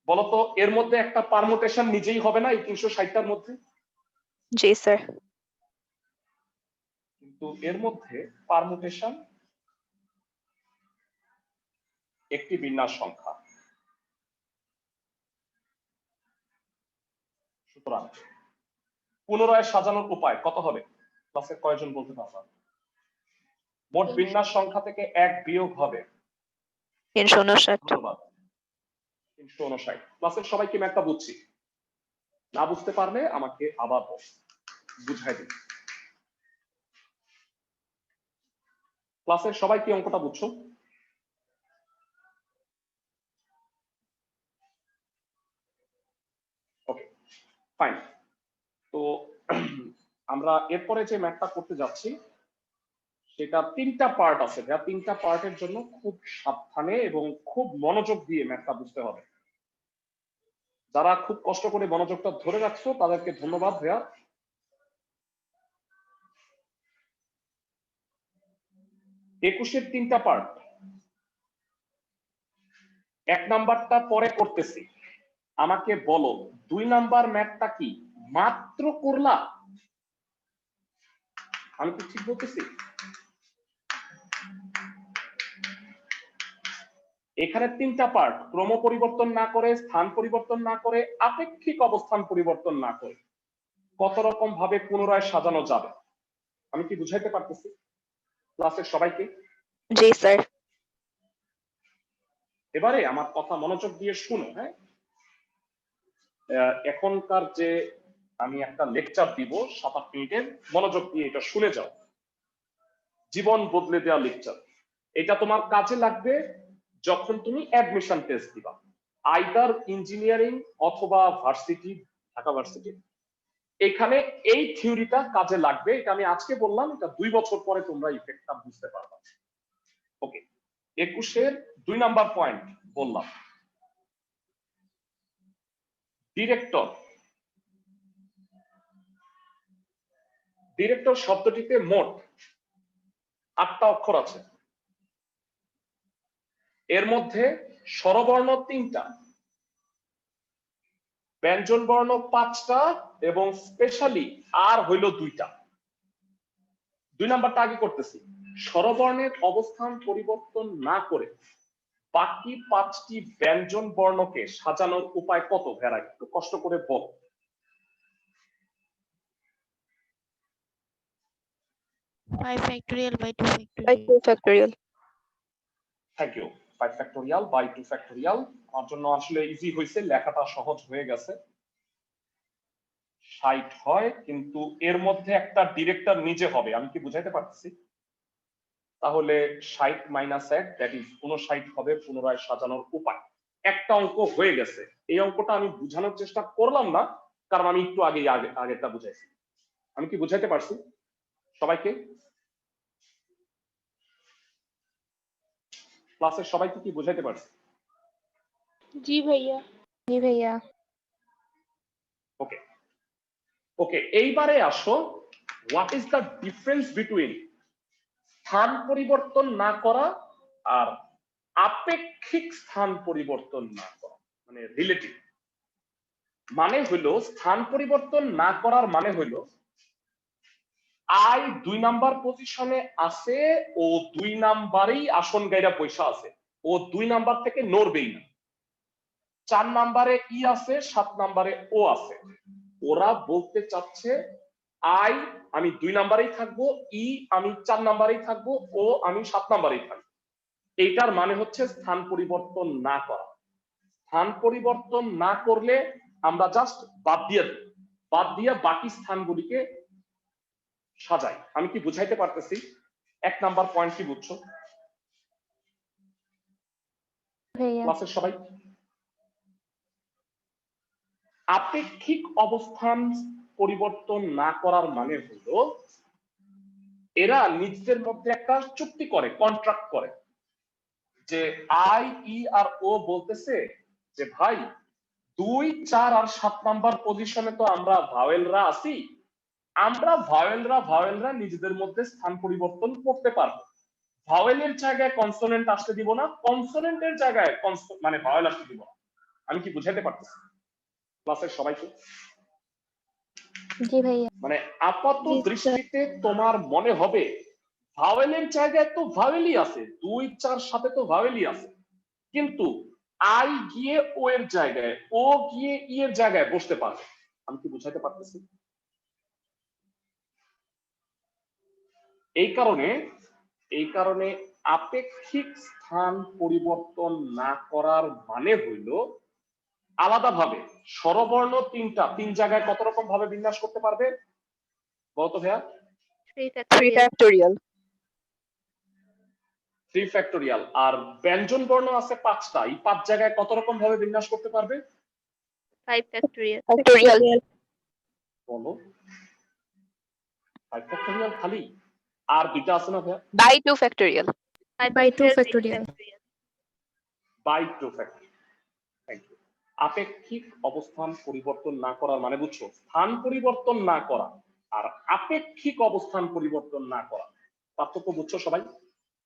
বলতো এর মধ্যে একটা পারমুটেশন নিজেই হবে না এই 360টার মধ্যে? জি স্যার। কিন্তু এর মধ্যে পারমুটেশন একটি বিন্যাস সংখ্যা। সুতরাং পুনরায় সাজানোর উপায় কত হবে? ক্লাসের কয়জন বলতে পারবা? মোট বিন্যাস সংখ্যা থেকে 1 বিয়োগ হবে 359। ধন্যবাদ 359। ক্লাসের সবাই কি ম্যাথটা বুঝছি? না বুঝতে পারলে আমাকে আবার বুঝাই দিন। ক্লাসের সবাই কি অঙ্কটা বুঝছো? Okay fine. তো আমরা এরপরে যে ম্যাথটা করতে যাচ্ছি সেটা 3টা পার্ট আছে। 3টা পার্টের জন্য খুব সাবধানে এবং খুব মনোযোগ দিয়ে ম্যাথটা বুঝতে হবে। যারা খুব কষ্ট করে মনোযোগটা ধরে রাখছো তাদেরকে ধন্যবাদ ভাইয়া। 21-এর 3টা পার্ট। 1 নাম্বারটা পরে করতেছি, আমাকে বলো 2 নাম্বার ম্যাথটা কি মাত্র করলা? আমি কি ঠিক বলতেছি? এখানে 3টা পার্ট, ক্রম পরিবর্তন না করে, স্থান পরিবর্তন না করে, আপেক্ষিক অবস্থান পরিবর্তন না করে কত রকম ভাবে পুনরায় সাজানো যাবে আমি কি বুঝাইতে পারতেছি ক্লাসের সবাইকে? জি স্যার। এবারে আমার কথা মনোযোগ দিয়ে শুনো। হ্যাঁ, এখনকার যে আমি একটা লেকচার দিব 7-8 মিনিটের, মনোযোগ দিয়ে এটা শুনে যাও। জীবন বদলে দেওয়া লেকচার। এটা তোমার কাজে লাগবে যখন তুমি অ্যাডমিশন টেস্ট দিবা, আইদার ইঞ্জিনিয়ারিং অথবা ভার্সিটি, ঢাকা ভার্সিটি। এখানে এই থিওরিটা কাজে লাগবে। এটা আমি আজকে বললাম, এটা 2 বছর পরে তোমরা ইফেক্টটা বুঝতে পারবে। ওকে, 21-এর 2 নাম্বার পয়েন্ট বললাম, ডিরেক্টর। ডিরেক্টর শব্দটিতে মোট 8টা অক্ষর আছে। এর মধ্যে স্বরবর্ণ 3টা, ব্যঞ্জন বর্ণ 5টা এবং স্পেশালি আর হইল 2টা। 2 নাম্বারটা আগে করতেছি। স্বরবর্ণের অবস্থান পরিবর্তন না করে বাকি 5টি ব্যঞ্জন বর্ণকে সাজানোর উপায় কত? ভেড়া একটু কষ্ট করে বল। 5 factorial by 2 By factorial. 2 factorial. Thank you. 5 factorial by 2 factorial. আমার জন্য আসলে ইজি হয়েছে, লেখাটা সহজ হয়ে গেছে। 60 হয়, কিন্তু এর মধ্যে একটা ডিরেক্টর নিজে হবে। আমি কি বুঝাইতে পারতেছি? তাহলে 60 মাইনাস 1 দ্যাট ইজ 59 হবে পুনরায় সাজানোর উপায়। একটা অঙ্ক হয়ে গেছে। এই অঙ্কটা আমি বুঝানোর চেষ্টা করলাম না, কারণ আমি একটু আগেরটা বুঝাইছি। আমি কি বুঝাইতে পারছি সবাইকে? ক্লাসের সবাইকে কি বুঝাইতে পারছি? জি ভাইয়া। জি ভাইয়া। ওকে ওকে, এইবারে আসো, what is the difference between স্থান পরিবর্তন না করা আর আপেক্ষিক স্থান পরিবর্তন না করা, মানে রিলেটিভ। মানে হইলো স্থান পরিবর্তন না করার মানে হইলো আই 2 নাম্বার পজিশনে আছে, ও 2 নাম্বারেই আসন গাইরা পয়সা আছে, ও 2 নাম্বার থেকে নড়বেই না। 4 নাম্বারে ই আছে, 7 নাম্বারে ও আছে। ওরা বলতে চাচ্ছে আমি 2 নাম্বারেই থাকবো, ই আমি 4 নাম্বারেই থাকবো, ও আমি 7 নাম্বারেই থাকবো। এইটার মানে হচ্ছে স্থান পরিবর্তন না করা। স্থান পরিবর্তন না করলে আমরা জাস্ট বাদ দিয়ে বাকি স্থানগুলিকে সাজাই। আমি কি বুঝাইতে পারতেছি? 1 নাম্বার পয়েন্ট কি বুঝছো ভাইয়া ক্লাসের সবাই? আপেক্ষিক অবস্থান পরিবর্তন না করার মানে হলো এরা নিজেদের মধ্যে একটা চুক্তি করে, কন্ট্রাক্ট করে, যে আই, ই আর ও বলতেছে যে ভাই 2, 4 আর 7 নাম্বার পজিশনে তো আমরা ভাওয়েলরা আছি, আমরা ভাওয়েলরা নিজেদের মধ্যে স্থান পরিবর্তন করতে পারবো। ভাওয়েলের জায়গায় কনসোনেন্ট আসতে দিব না, কনসোনেন্টের জায়গায় মানে ভাওয়েল আসতে দিব না। আমি কি বুঝাইতে পারতেছি ক্লাসের সবাইকে? জি ভাইয়া মানে আপাত জি, স্যার। দৃষ্টিতে তোমার মনে হবে ভাওয়েলের জায়গায় তো ভাওয়েলই আছে, 2, 4 সাথে তো ভাওয়েলই আছে, কিন্তু আই গিয়ে ও এর জায়গায়, ও গিয়ে ই এর জায়গায় বসতে পারবে। আমি কি বুঝাইতে পারতেছি? এই কারণে আপেক্ষিক স্থান পরিবর্তন না করার মানে হইল আলাদাভাবে স্বরবর্ণ 3 জায়গায় কত রকম ভাবে বিন্যাস করতে পারবে বলতো ভাইয়া? 3 3 factorial, factorial 3 ফ্যাক্টোরিয়াল। আর ব্যঞ্জন বর্ণ আছে 5টা, এই 5 জায়গায় কত রকম ভাবে বিন্যাস করতে পারবে 5 factorial, factorial বলো? 5 ফ্যাক্টোরিয়াল খালি? আর দুইটা আছে না ভাইয়া? by 2 factorial By 2 factorial. By 2 factorial. Thank you. আপেক্ষিক অবস্থান পরিবর্তন না করার মানে বুঝছো? স্থান পরিবর্তন না করা আর আপেক্ষিক অবস্থান পরিবর্তন না করা, পার্থক্য বুঝছো সবাই?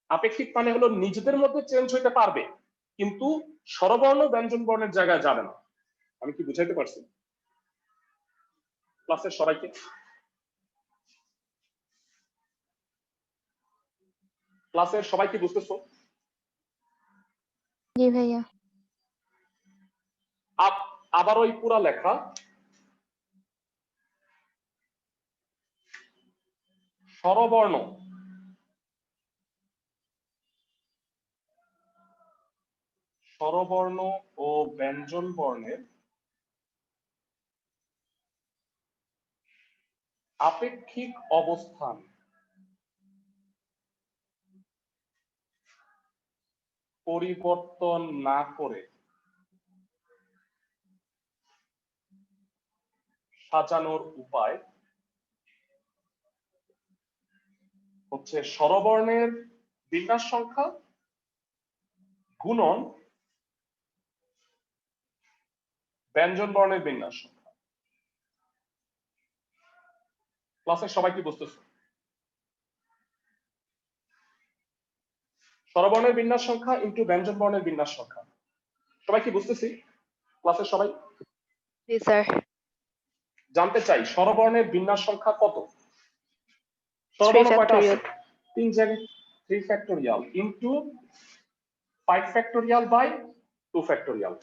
আপেক্ষিক মানে হলো নিজেদের মধ্যে চেঞ্জ হইতে পারবে, কিন্তু স্বরবর্ণ ব্যঞ্জন বর্ণের জায়গায় যাবে না। আমি কি বুঝাইতে পারছি ক্লাসের সবাইকে? ক্লাসের সবাই কি বুঝতেছো? জি ভাইয়া আবার ওই পুরা লেখা, স্বরবর্ণ ও ব্যঞ্জন বর্ণের আপেক্ষিক অবস্থান পরিবর্তন না করে সাজানোর উপায় হচ্ছে স্বরবর্ণের বিন্যাস সংখ্যা গুণন ব্যঞ্জন বর্ণের বিন্যাস সংখ্যা। ক্লাসের সবাই কি বুঝতেছো? স্বরবর্ণের বিন্যাস সংখ্যা ইনটু ব্যঞ্জন বর্ণের বিন্যাস সংখ্যা। সবাই কি বুঝতেছি ক্লাসের সবাই? জি স্যার জানতে চাই স্বরবর্ণের বিন্যাস সংখ্যা কত? স্বরবর্ণ কয়টা আছে? 3 জায়গায় 3 factorial into 5 factorial by 2 factorial.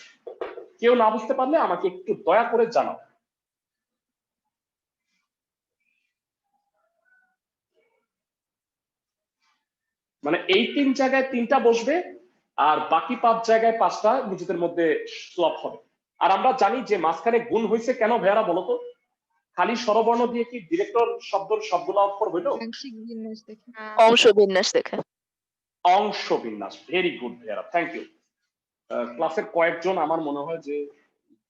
কেউ না বুঝতে পারলে আমাকে একটু দয়া করে জানাও। মানে এই 3 জায়গায় 3টা বসবে আর বাকি 5 জায়গায় 5টা নিজেদের মধ্যে সোয়াপ হবে। আর আমরা জানি যে মাঝখানে গুণ হয়েছে কেন ভাইয়ারা বলো তো? খালি স্বরবর্ণ দিয়ে কি ডিরেক্টর শব্দের সবগুলো অক্ষর হইলো? আংশিক বিন্যাস দেখে অংশ বিন্যাস দেখে। অংশ বিন্যাস। ভেরি গুড ভাইয়ারা, থ্যাংক ইউ। ক্লাসের কয়েকজন আমার মনে হয় যে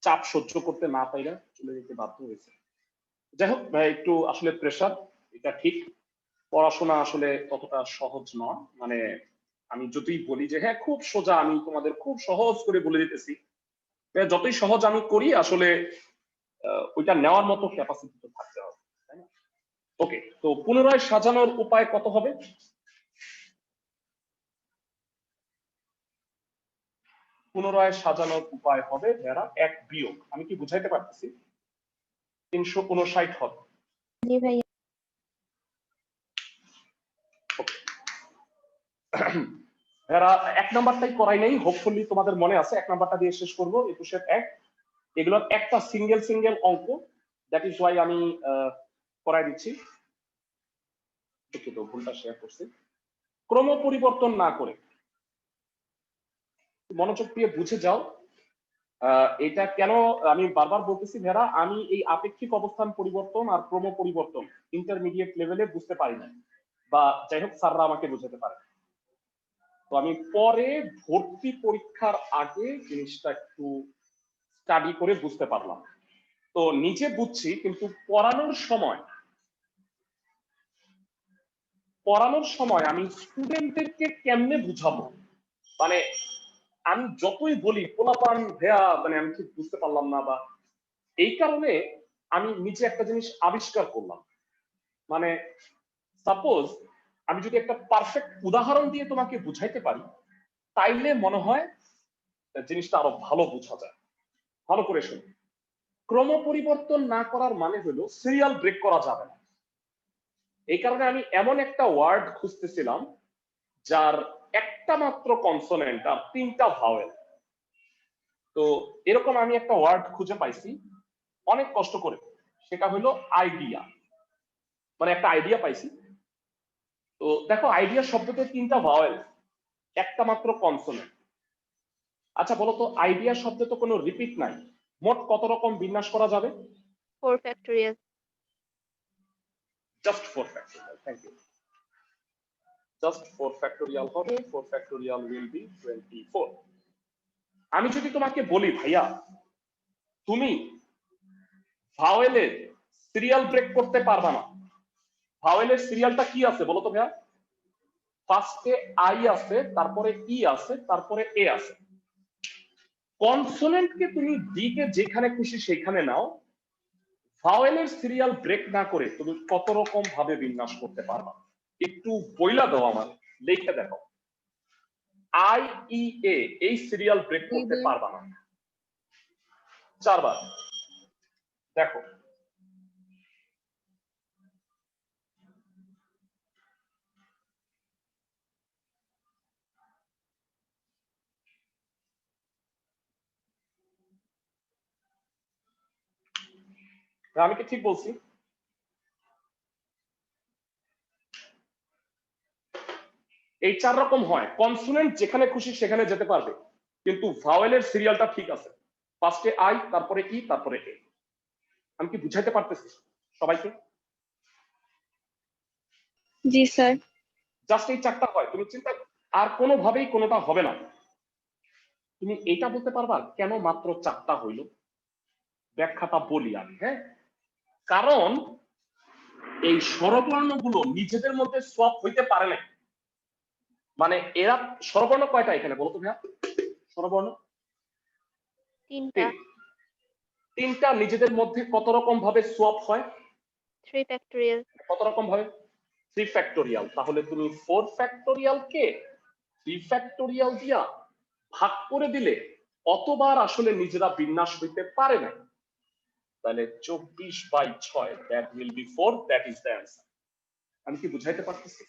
চাপ সহ্য করতে না পাইরা চলে যেতে বাধ্য হয়েছে। যাই হোক ভাই, একটু আসলে প্রেশার, এটা ঠিক। পড়াশোনা আসলে ততটা সহজ নয়। মানে আমি যতই বলি যে হ্যাঁ খুব সোজা, আমি তোমাদের খুব সহজ করে বলে দিতেছি, যতই সহজ আমি করি আসলে ওইটা নেওয়ার মতো ক্যাপাসিটি তো থাকতে হবে, তাই না? ওকে, তো পুনরায় সাজানোর উপায় কত হবে? পুনরায় সাজানোর উপায় হবে যারা 1 বিয়োগ, আমি কি বুঝাইতে পারতেছি? 359 হবে। জি ভাইয়া। যারা 1 নাম্বারটাই করাই নাই, হোপফুলি তোমাদের মনে আছে, 1 নাম্বারটা দিয়ে শেষ করব। 21 1 এগুলোর একটা সিঙ্গেল অঙ্ক, দ্যাট ইজ ওয়াই আমি করাই দিচ্ছি। দুঃখিত, ভুলটা শেয়ার করছি। ক্রম পরিবর্তন না করে, মনোযোগ দিয়ে বুঝে যাও। এটা কেন আমি বারবার বলতেছি ভেড়া, আমি এই আপেক্ষিক অবস্থান পরিবর্তন আর ক্রম পরিবর্তন ইন্টারমিডিয়েট লেভেলে বুঝতে পারি না, বা যাই হোক স্যাররা আমাকে বোঝাতে পারে। তো আমি পরে ভর্তি পরীক্ষার আগে জিনিসটা একটু স্টাডি করে বুঝতে পারলাম। তো নিজে বুঝছি, কিন্তু পড়ানোর সময় আমি স্টুডেন্টদেরকে কেমনে বুঝাবো, মানে আমি যতই বলি পোলাপান ভেয়া, মানে আমি ঠিক বুঝতে পারলাম না, বা এই কারণে আমি নিজে একটা জিনিস আবিষ্কার করলাম। মানে সাপোজ আমি যদি একটা পারফেক্ট উদাহরণ দিয়ে তোমাকে বুঝাইতে পারি, তাইলে মনে হয় জিনিসটা আরো ভালো বোঝা যায়। ভালো করে শুনুন, ক্রম পরিবর্তন না করার মানে হলো সিরিয়াল ব্রেক করা যাবে না। এই কারণে আমি এমন একটা ওয়ার্ড খুঁজতেছিলাম যার একটা মাত্র কনসোনেন্ট আর 3টা ভাওয়েল। তো এরকম আমি একটা ওয়ার্ড খুঁজে পাইছি অনেক কষ্ট করে, সেটা হলো আইডিয়া। মানে একটা আইডিয়া পাইছি। তো দেখো, আইডিয়া শব্দতে 3টা ভাওয়েল, একটা মাত্র কনসোনেন্ট। আচ্ছা বলো তো, আইডিয়া শব্দে তো কোনো রিপিট নাই, মোট কত রকম বিন্যাস করা যাবে? 4 factorial. Just 4 factorial. Thank you. Just 4 factorial হবে। 4 ফ্যাক্টোরিয়াল উইল বি 24। আমি যদি তোমাকে বলি ভাইয়া, তুমি ভাওয়েলের সিরিয়াল ব্রেক করতে পারবা না, ভাওয়েলের সিরিয়ালটা কি আছে বলো তো ভাইয়া? ফার্স্টে আই আছে, তারপরে ই আছে, তারপরে এ আছে। কনসোনেন্টকে তুমি ডি কে যেখানে খুশি সেখানে নাও, ভাওয়েলের সিরিয়াল ব্রেক না করে তুমি কত রকম ভাবে বিন্যাস করতে পারবা? একটু বইলা দাও আমার, লিখে দেখো। আই ই এ এই সিরিয়াল ব্রেক করতে পারবা না। 4 বার দেখো। আমি কি ঠিক বলছি? এই 4 রকম হয়, কনসোনেন্ট যেখানে খুশি সেখানে যেতে পারবে, কিন্তু ভাওয়েলের সিরিয়ালটা ঠিক আছে, ফার্স্টে আই, তারপরে ই, তারপরে এ। আমি কি বুঝাইতে পারতেছি সবাইকে? জি স্যার। জাস্ট এই 4টা হয়, তুমি চিন্তা, আর কোনোভাবেই কোনোটা হবে না। তুমি এটা বলতে পারবা কেন মাত্র 4টা হইল? ব্যাখ্যাটা বলি আমি, হ্যাঁ। কারণ এই স্বরবর্ণগুলো নিজেদের মধ্যে সোয়াপ হইতে পারে না। মানে এরা স্বরবর্ণ কয়টা এখানে বলো তো ভাইয়া? স্বরবর্ণ 3টা। 3টা নিজেদের মধ্যে কত রকম ভাবে সোয়াপ হয়? 3 factorial. কত রকম ভাবে? 3 ফ্যাক্টোরিয়াল। তাহলে তুমি 4 ফ্যাক্টোরিয়াল কে 3 ফ্যাক্টোরিয়াল দিয়া ভাগ করে দিলে অতবার আসলে নিজেরা বিন্যাস হইতে পারে না। তাহলে 24/6, that will be 4, that is the answer. আমি কি বুঝাইতে পারতেছি?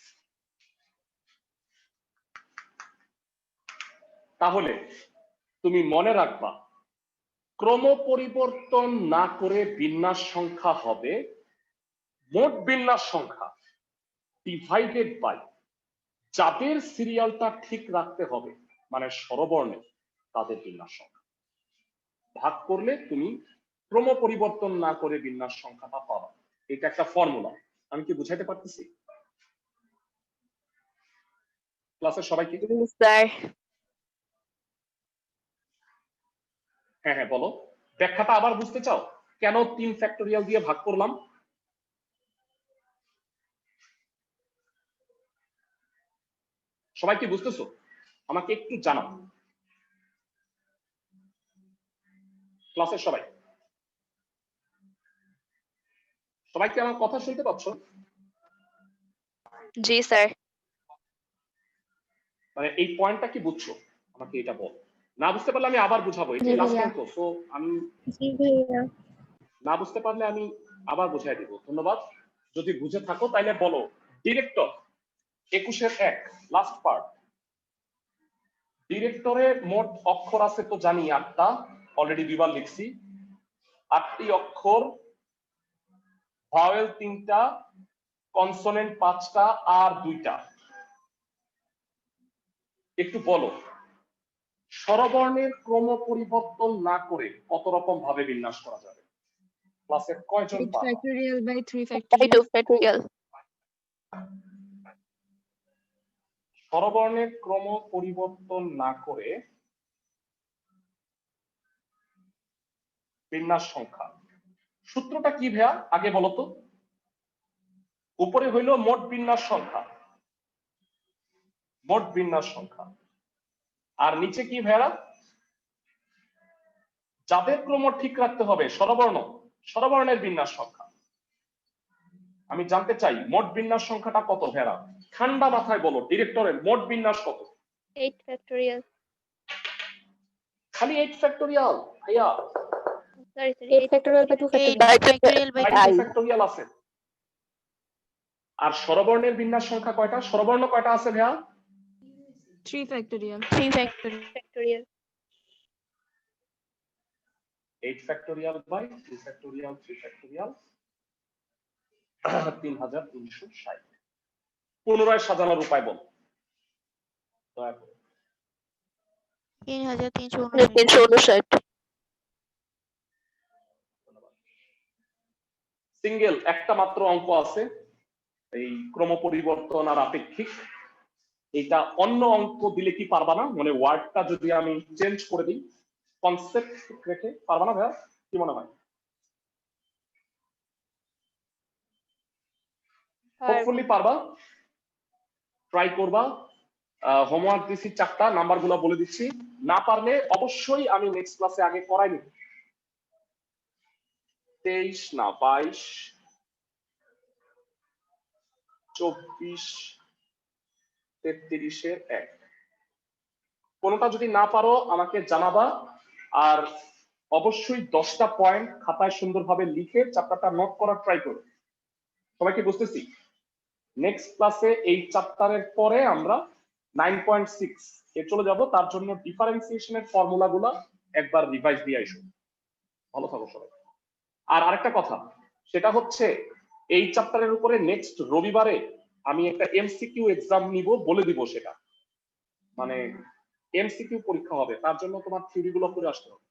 তাহলে তুমি মনে রাখবা, ক্রম পরিবর্তন না করে বিন্যাস সংখ্যা হবে মোট বিন্যাস সংখ্যা ডিভাইডেড বাই যাদের সিরিয়ালটা ঠিক রাখতে হবে, মানে স্বরবর্ণে, তাদের বিন্যাস সংখ্যা। ভাগ করলে তুমি ক্রম পরিবর্তন না করে বিন্যাস সংখ্যাটা পাবা। এটা একটা ফর্মুলা। আমি কি বুঝাইতে পারতেছি ক্লাসের সবাইকে? স্যার হ্যাঁ হ্যাঁ বলো, ব্যাখ্যাটা আবার বুঝতে চাও কেন 3 ফ্যাক্টোরিয়াল দিয়ে ভাগ করলাম? সবাই কি বুঝতেছো? আমাকে একটু জানাও ক্লাসের সবাই। সবাই কি আমার কথা শুনতে পাচ্ছ? জি স্যার। মানে এই পয়েন্টটা কি বুঝছো? আমাকে এটা বল। না বুঝতে পারলে আমি আবার বুঝাবো। জি এটা লাস্ট ভাইয়া। পয়েন্ট, তো আমি জি ভাইয়া। না বুঝতে পারলে আমি আবার বুঝাই দেব। ধন্যবাদ। যদি বুঝে থাকো তাহলে বলো। Director 21-1 last part. ডিরেক্টরে মোট অক্ষর আছে তো জানি 8টা, অলরেডি দুইবার লিখছি। 8টি অক্ষর, ভাওয়েল 3টা, কনসোনেন্ট 5টা আর 2টা। একটু বলো, স্বরবর্ণের ক্রম পরিবর্তন না করে কত রকম ভাবে বিন্যাস করা যাবে? ক্লাসের কয়জন 8 পারো? factorial by 3 by factorial. 2 factorial. স্বরবর্ণের ক্রম পরিবর্তন না করে বিন্যাস সংখ্যা। সূত্রটা কি ভাইয়া আগে বলো তো? উপরে হইল মোট বিন্যাস সংখ্যা, মোট বিন্যাস সংখ্যা। আর নিচে কি ভাইয়া? যাদের ক্রম ঠিক রাখতে হবে স্বরবর্ণ, স্বরবর্ণের বিন্যাস সংখ্যা। আমি জানতে চাই মোট বিন্যাস সংখ্যাটা কত ভাইয়া? ঠান্ডা মাথায় বলো, ডিরেক্টরের মোট বিন্যাস কত? 8 factorial. খালি 8 ফ্যাক্টোরিয়াল ভাইয়া? Sorry, 8 factorial by 2 8 factorial. factorial by 2. 2 factorial আছে। আর স্বরবর্ণের বিন্যাস সংখ্যা কয়টা? স্বরবর্ণ কয়টা আছে ভাইয়া? 3 factorial. 3 factorial. Factorial. 8 factorial by 2 factorial 3 factorial 3360। পুনরায় সাজানোর উপায় বল দয়া করে। 3359. 359। সিঙ্গেল একটা মাত্র অঙ্ক আছে, এই ক্রম পরিবর্তন আর আপেক্ষিক। এটা অন্য অঙ্ক দিলে কি পারবা না? মানে ওয়ার্ডটা যদি আমি চেঞ্জ করে দিই, কনসেপ্ট রেখে পারবা না ভাইয়া? কি মনে হয়? হোপফুলি পারবা, ট্রাই করবা। হোমওয়ার্ক দিচ্ছি 4টা, নাম্বারগুলো বলে দিচ্ছি। না পারলে অবশ্যই আমি নেক্সট ক্লাসে আগে করাই নিব। 23 না 22, 24, 33-1। কোনটা যদি না পারো আমাকে জানাবা। আর অবশ্যই 10টা পয়েন্ট খাতায় সুন্দরভাবে লিখে চ্যাপ্টারটা নোট করার ট্রাই করো। সবাইকে বুঝতেছি? নেক্সট ক্লাসে এই চ্যাপ্টারের পরে আমরা 9.6 এ চলে যাব। তার জন্য ডিফারেন্সিয়েশনের ফর্মুলাগুলো একবার রিভাইজ দিয়ে আইসো। ভালো থাকো সবাই। আর আরেকটা কথা, সেটা হচ্ছে এই চ্যাপ্টারের উপরে নেক্সট রবিবারে আমি একটা এমসিকিউ এক্সাম নিব, বলে দিব সেটা। মানে এমসিকিউ পরীক্ষা হবে, তার জন্য তোমার থিওরি গুলো করে আসতে হবে।